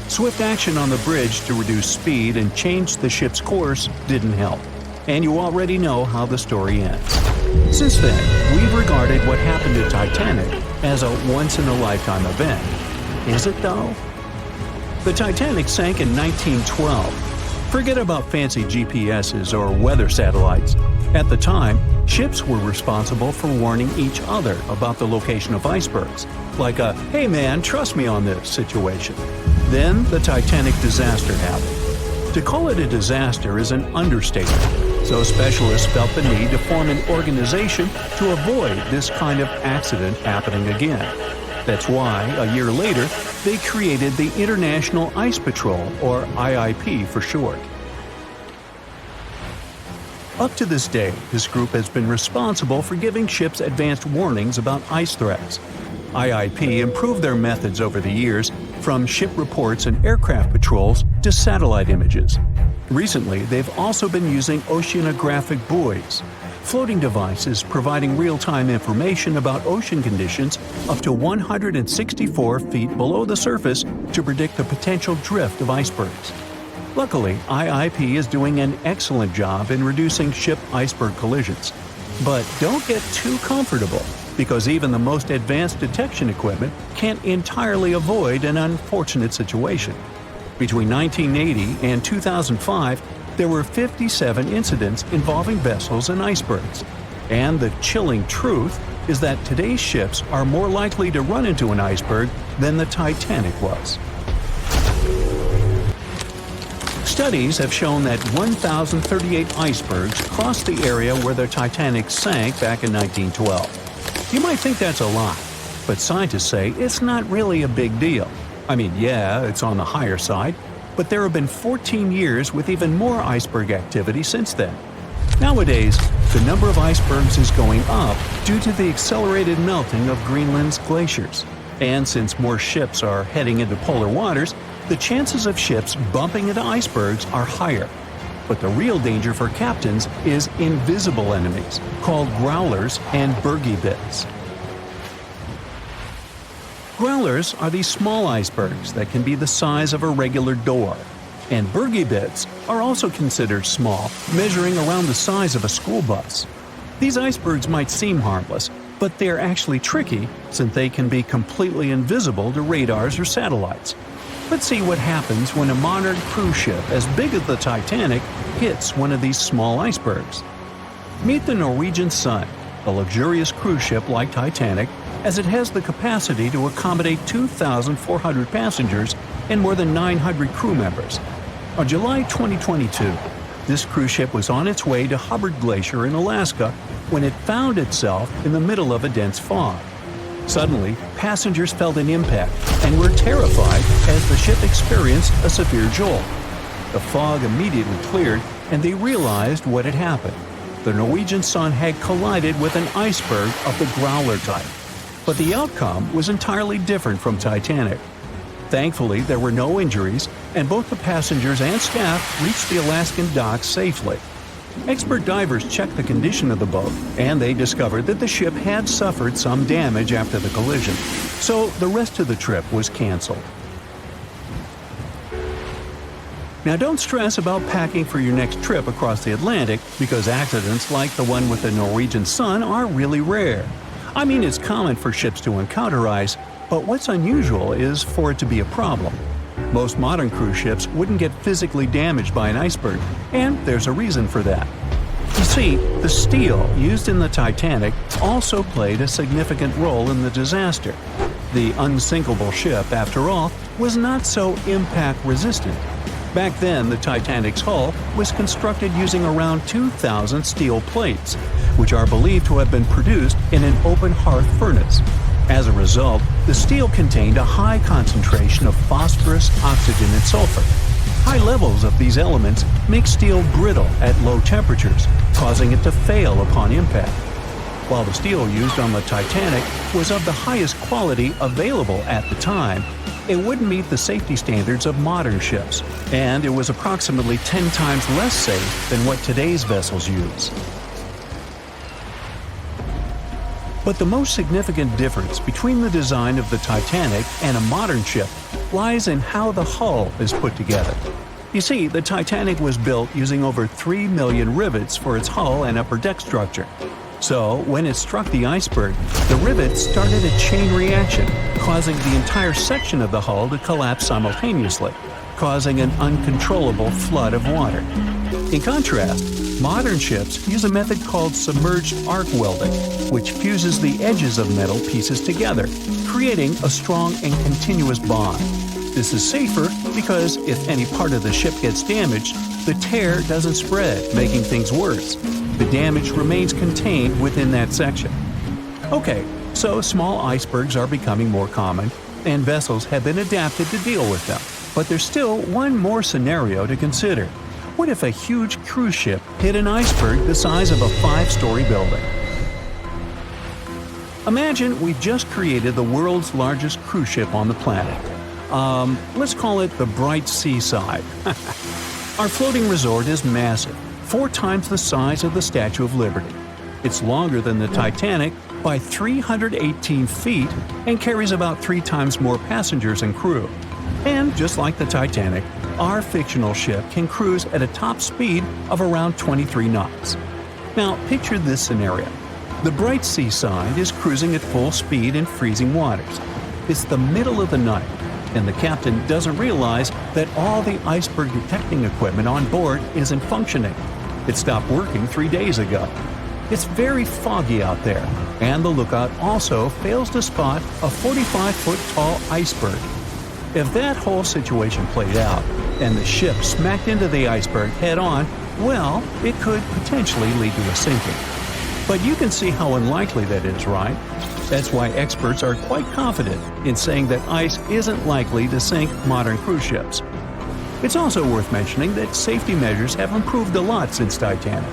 Swift action on the bridge to reduce speed and change the ship's course didn't help, and you already know how the story ends. Since then, we've regarded what happened to Titanic as a once-in-a-lifetime event. Is it though? The Titanic sank in 1912. Forget about fancy GPSs or weather satellites. At the time, ships were responsible for warning each other about the location of icebergs, like a "hey man, trust me on this" situation. Then the Titanic disaster happened. To call it a disaster is an understatement, so specialists felt the need to form an organization to avoid this kind of accident happening again. That's why, a year later, they created the International Ice Patrol, or IIP for short. Up to this day, this group has been responsible for giving ships advanced warnings about ice threats. IIP improved their methods over the years, from ship reports and aircraft patrols to satellite images. Recently, they've also been using oceanographic buoys, floating devices providing real-time information about ocean conditions up to 164 feet below the surface to predict the potential drift of icebergs. Luckily, IIP is doing an excellent job in reducing ship iceberg collisions. But don't get too comfortable, because even the most advanced detection equipment can't entirely avoid an unfortunate situation. Between 1980 and 2005, there were 57 incidents involving vessels and icebergs. And the chilling truth is that today's ships are more likely to run into an iceberg than the Titanic was. Studies have shown that 1,038 icebergs crossed the area where the Titanic sank back in 1912. You might think that's a lot, but scientists say it's not really a big deal. I mean, yeah, it's on the higher side, but there have been 14 years with even more iceberg activity since then. Nowadays, the number of icebergs is going up due to the accelerated melting of Greenland's glaciers. And since more ships are heading into polar waters, the chances of ships bumping into icebergs are higher. But the real danger for captains is invisible enemies, called growlers and bergy bits. Growlers are these small icebergs that can be the size of a regular door. And bergy bits are also considered small, measuring around the size of a school bus. These icebergs might seem harmless, but they're actually tricky since they can be completely invisible to radars or satellites. Let's see what happens when a modern cruise ship as big as the Titanic hits one of these small icebergs. Meet the Norwegian Sun, a luxurious cruise ship like Titanic, as it has the capacity to accommodate 2,400 passengers and more than 900 crew members. On July 2022, this cruise ship was on its way to Hubbard Glacier in Alaska when it found itself in the middle of a dense fog. Suddenly, passengers felt an impact and were terrified as the ship experienced a severe jolt. The fog immediately cleared and they realized what had happened. The Norwegian Sun had collided with an iceberg of the growler type. But the outcome was entirely different from Titanic. Thankfully, there were no injuries, and both the passengers and staff reached the Alaskan docks safely. Expert divers checked the condition of the boat, and they discovered that the ship had suffered some damage after the collision, so the rest of the trip was canceled. Now don't stress about packing for your next trip across the Atlantic because accidents like the one with the Norwegian Sun are really rare. I mean, it's common for ships to encounter ice, but what's unusual is for it to be a problem. Most modern cruise ships wouldn't get physically damaged by an iceberg, and there's a reason for that. You see, the steel used in the Titanic also played a significant role in the disaster. The unsinkable ship, after all, was not so impact-resistant. Back then, the Titanic's hull was constructed using around 2,000 steel plates, which are believed to have been produced in an open hearth furnace. As a result, the steel contained a high concentration of phosphorus, oxygen, and sulfur. High levels of these elements make steel brittle at low temperatures, causing it to fail upon impact. While the steel used on the Titanic was of the highest quality available at the time, it wouldn't meet the safety standards of modern ships, and it was approximately 10 times less safe than what today's vessels use. But the most significant difference between the design of the Titanic and a modern ship lies in how the hull is put together. You see, the Titanic was built using over 3 million rivets for its hull and upper deck structure. So, when it struck the iceberg, the rivets started a chain reaction, causing the entire section of the hull to collapse simultaneously, causing an uncontrollable flood of water. In contrast, modern ships use a method called submerged arc welding, which fuses the edges of metal pieces together, creating a strong and continuous bond. This is safer because if any part of the ship gets damaged, the tear doesn't spread, making things worse. The damage remains contained within that section. Okay, so small icebergs are becoming more common, and vessels have been adapted to deal with them. But there's still one more scenario to consider. What if a huge cruise ship hit an iceberg the size of a 5-story building? Imagine we've just created the world's largest cruise ship on the planet. Let's call it the Bright Seaside. Our floating resort is massive, 4 times the size of the Statue of Liberty. It's longer than the Titanic by 318 feet and carries about 3 times more passengers and crew. And just like the Titanic, our fictional ship can cruise at a top speed of around 23 knots. Now, picture this scenario. The Bright Seaside is cruising at full speed in freezing waters. It's the middle of the night, and the captain doesn't realize that all the iceberg detecting equipment on board isn't functioning. It stopped working 3 days ago. It's very foggy out there, and the lookout also fails to spot a 45-foot tall iceberg. If that whole situation played out, and the ship smacked into the iceberg head-on, well, it could potentially lead to a sinking. But you can see how unlikely that is, right? That's why experts are quite confident in saying that ice isn't likely to sink modern cruise ships. It's also worth mentioning that safety measures have improved a lot since Titanic.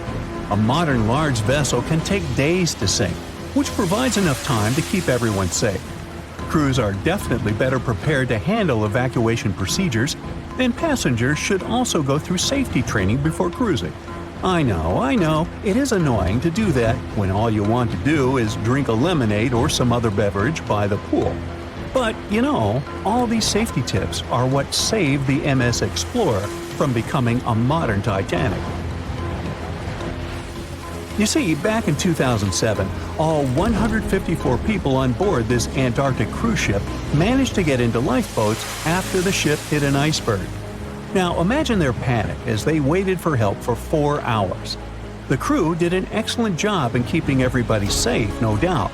A modern large vessel can take days to sink, which provides enough time to keep everyone safe. Crews are definitely better prepared to handle evacuation procedures, and passengers should also go through safety training before cruising. I know, it is annoying to do that when all you want to do is drink a lemonade or some other beverage by the pool. But, all these safety tips are what saved the MS Explorer from becoming a modern Titanic. You see, back in 2007, all 154 people on board this Antarctic cruise ship managed to get into lifeboats after the ship hit an iceberg. Now imagine their panic as they waited for help for 4 hours. The crew did an excellent job in keeping everybody safe, no doubt.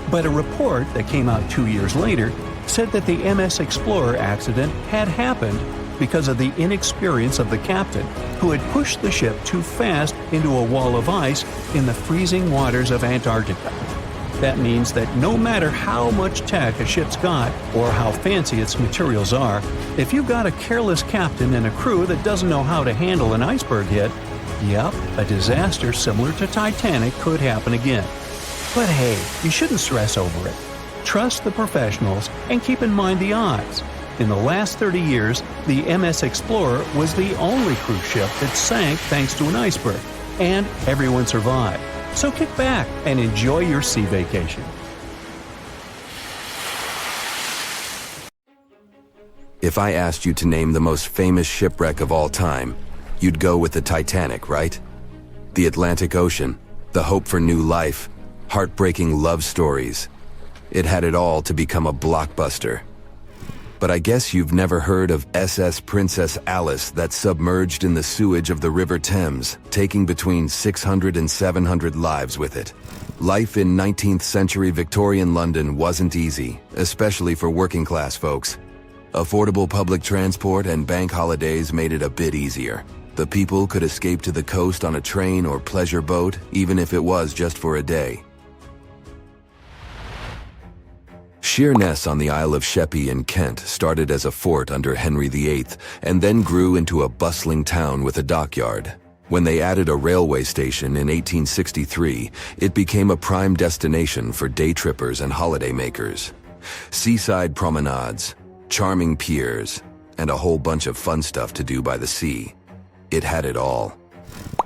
But a report that came out 2 years later said that the MS Explorer accident had happened because of the inexperience of the captain, who had pushed the ship too fast into a wall of ice in the freezing waters of Antarctica. That means that no matter how much tech a ship's got or how fancy its materials are, if you've got a careless captain and a crew that doesn't know how to handle an iceberg hit, yep, a disaster similar to Titanic could happen again. But hey, you shouldn't stress over it. Trust the professionals and keep in mind the odds. In the last 30 years, the MS Explorer was the only cruise ship that sank thanks to an iceberg, and everyone survived. So kick back and enjoy your sea vacation.
If I asked you to name the most famous shipwreck of all time, you'd go with the Titanic, right? The Atlantic Ocean, the hope for new life, heartbreaking love stories. It had it all to become a blockbuster. But I guess you've never heard of SS Princess Alice that submerged in the sewage of the River Thames, taking between 600 and 700 lives with it. Life in 19th century Victorian London wasn't easy, especially for working class folks. Affordable public transport and bank holidays made it a bit easier. The people could escape to the coast on a train or pleasure boat, even if it was just for a day. Sheerness on the Isle of Sheppey in Kent started as a fort under Henry VIII and then grew into a bustling town with a dockyard. When they added a railway station in 1863, it became a prime destination for day trippers and holidaymakers. Seaside promenades, charming piers, and a whole bunch of fun stuff to do by the sea. It had it all.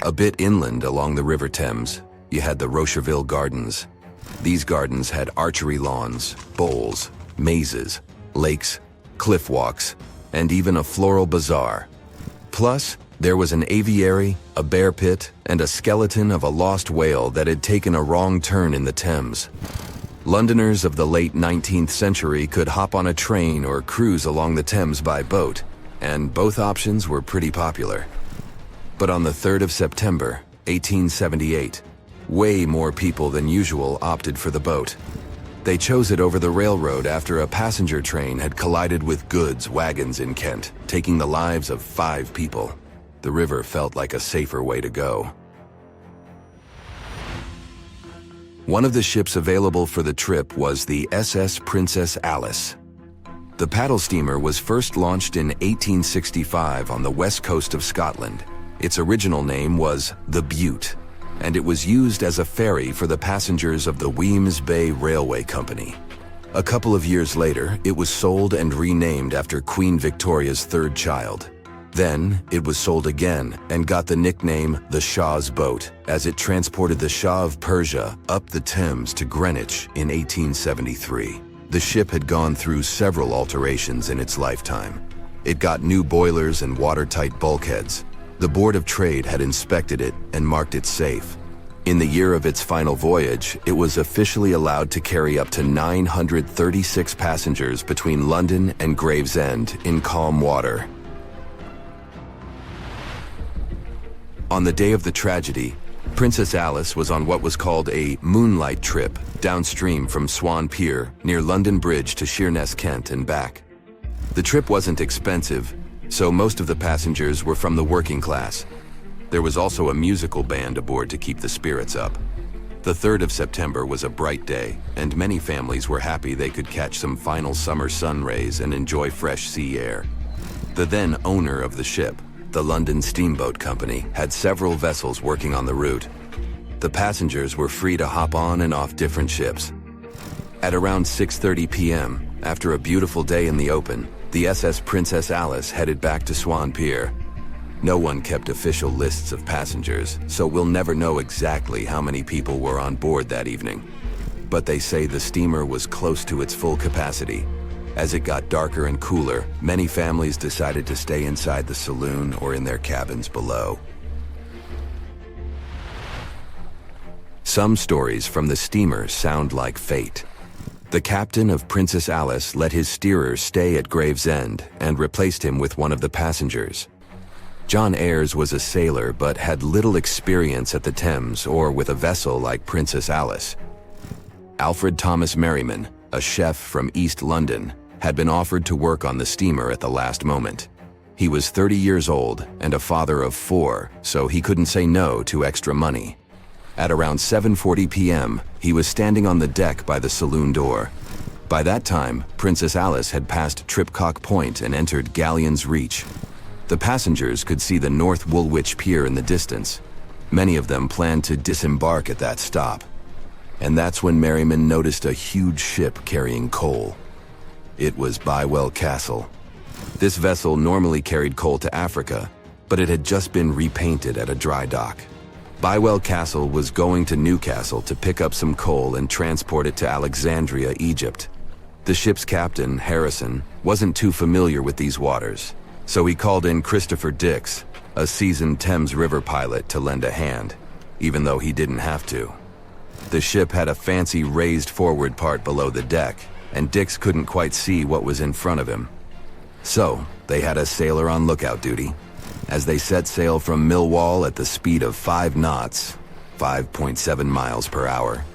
A bit inland along the River Thames, you had the Rocherville Gardens. These gardens had archery lawns, bowls, mazes, lakes, cliff walks, and even a floral bazaar. Plus, there was an aviary, a bear pit, and a skeleton of a lost whale that had taken a wrong turn in the Thames. Londoners of the late 19th century could hop on a train or cruise along the Thames by boat, and both options were pretty popular. But on the 3rd of September, 1878, way more people than usual opted for the boat. They chose it over the railroad after a passenger train had collided with goods wagons in Kent, taking the lives of 5 people. The river felt like a safer way to go. One of the ships available for the trip was the SS Princess Alice. The paddle steamer was first launched in 1865 on the west coast of Scotland. Its original name was the Bute, and it was used as a ferry for the passengers of the Weems Bay Railway Company. A couple of years later, it was sold and renamed after Queen Victoria's 3rd child. Then, it was sold again and got the nickname the Shah's Boat, as it transported the Shah of Persia up the Thames to Greenwich in 1873. The ship had gone through several alterations in its lifetime. It got new boilers and watertight bulkheads. The Board of Trade had inspected it and marked it safe. In the year of its final voyage, it was officially allowed to carry up to 936 passengers between London and Gravesend in calm water. On the day of the tragedy, Princess Alice was on what was called a moonlight trip downstream from Swan Pier near London Bridge to Sheerness, Kent and back. The trip wasn't expensive, so most of the passengers were from the working class. There was also a musical band aboard to keep the spirits up. The 3rd of September was a bright day, and many families were happy they could catch some final summer sun rays and enjoy fresh sea air. The then owner of the ship, the London Steamboat Company, had several vessels working on the route. The passengers were free to hop on and off different ships. At around 6:30 p.m., after a beautiful day in the open, the SS Princess Alice headed back to Swan Pier. No one kept official lists of passengers, so we'll never know exactly how many people were on board that evening. But they say the steamer was close to its full capacity. As it got darker and cooler, many families decided to stay inside the saloon or in their cabins below. Some stories from the steamer sound like fate. The captain of Princess Alice let his steerer stay at Gravesend and replaced him with one of the passengers. John Ayres was a sailor but had little experience at the Thames or with a vessel like Princess Alice. Alfred Thomas Merriman, a chef from East London, had been offered to work on the steamer at the last moment. He was 30 years old and a father of 4, so he couldn't say no to extra money. At around 7:40 p.m., he was standing on the deck by the saloon door. By that time, Princess Alice had passed Tripcock Point and entered Galleon's Reach. The passengers could see the North Woolwich Pier in the distance. Many of them planned to disembark at that stop. And that's when Merriman noticed a huge ship carrying coal. It was Bywell Castle. This vessel normally carried coal to Africa, but it had just been repainted at a dry dock. Bywell Castle was going to Newcastle to pick up some coal and transport it to Alexandria, Egypt. The ship's captain, Harrison, wasn't too familiar with these waters, so he called in Christopher Dix, a seasoned Thames River pilot, to lend a hand, even though he didn't have to. The ship had a fancy raised forward part below the deck, and Dix couldn't quite see what was in front of him. So, they had a sailor on lookout duty. As they set sail from Millwall at the speed of 5 knots, 5.7 miles per hour,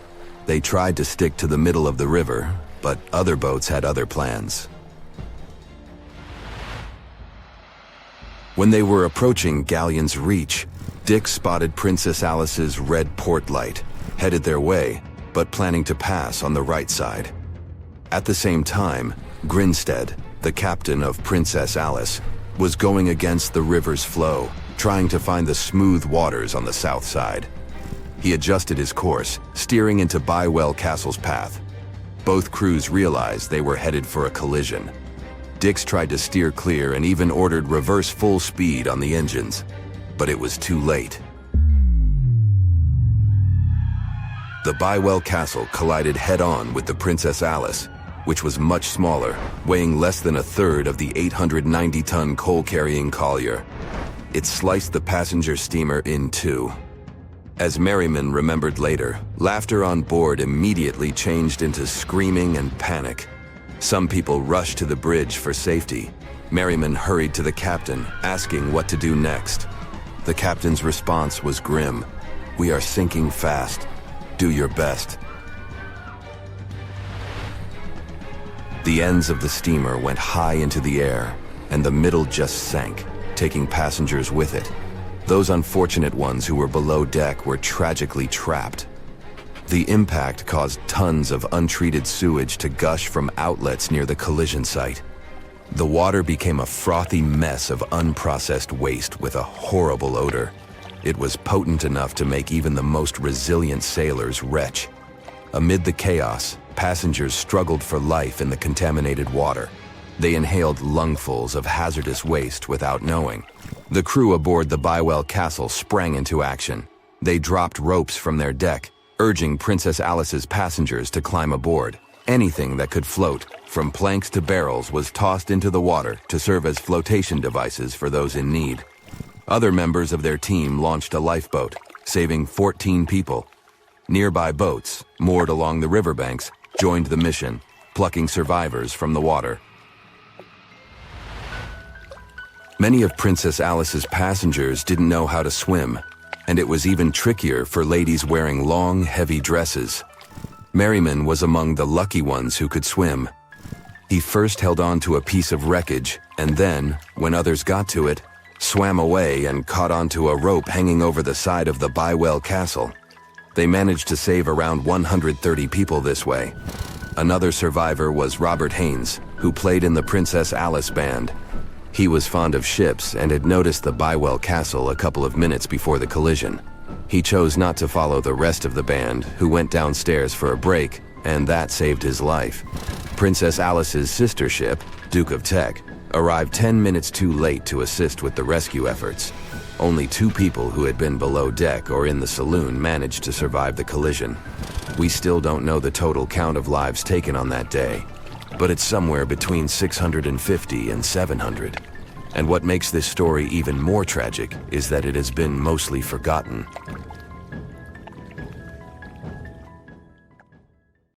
they tried to stick to the middle of the river, but other boats had other plans. When they were approaching Galleon's Reach, Dick spotted Princess Alice's red port light, headed their way, but planning to pass on the right side. At the same time, Grinstead, the captain of Princess Alice, was going against the river's flow, trying to find the smooth waters on the south side. He adjusted his course, steering into Bywell Castle's path. Both crews realized they were headed for a collision. Dix tried to steer clear and even ordered reverse full speed on the engines, but it was too late. The Bywell Castle collided head-on with the Princess Alice, which was much smaller, weighing less than a third of the 890-ton coal-carrying collier. It sliced the passenger steamer in two. As Merriman remembered later, laughter on board immediately changed into screaming and panic. Some people rushed to the bridge for safety. Merriman hurried to the captain, asking what to do next. The captain's response was grim. "We are sinking fast. Do your best." The ends of the steamer went high into the air, and the middle just sank, taking passengers with it. Those unfortunate ones who were below deck were tragically trapped. The impact caused tons of untreated sewage to gush from outlets near the collision site. The water became a frothy mess of unprocessed waste with a horrible odor. It was potent enough to make even the most resilient sailors retch. Amid the chaos, passengers struggled for life in the contaminated water. They inhaled lungfuls of hazardous waste without knowing. The crew aboard the Bywell Castle sprang into action. They dropped ropes from their deck, urging Princess Alice's passengers to climb aboard. Anything that could float, from planks to barrels, was tossed into the water to serve as flotation devices for those in need. Other members of their team launched a lifeboat, saving 14 people. Nearby boats, moored along the riverbanks, joined the mission, plucking survivors from the water. Many of Princess Alice's passengers didn't know how to swim, and it was even trickier for ladies wearing long, heavy dresses. Merriman was among the lucky ones who could swim. He first held on to a piece of wreckage, and then, when others got to it, swam away and caught onto a rope hanging over the side of the Bywell Castle. They managed to save around 130 people this way. Another survivor was Robert Haynes, who played in the Princess Alice band. He was fond of ships and had noticed the Bywell Castle a couple of minutes before the collision. He chose not to follow the rest of the band, who went downstairs for a break, and that saved his life. Princess Alice's sister ship, Duke of Teck, arrived 10 minutes too late to assist with the rescue efforts. Only 2 people who had been below deck or in the saloon managed to survive the collision. We still don't know the total count of lives taken on that day. but it's somewhere between 650 and 700. And what makes this story even more tragic is that it has been mostly forgotten.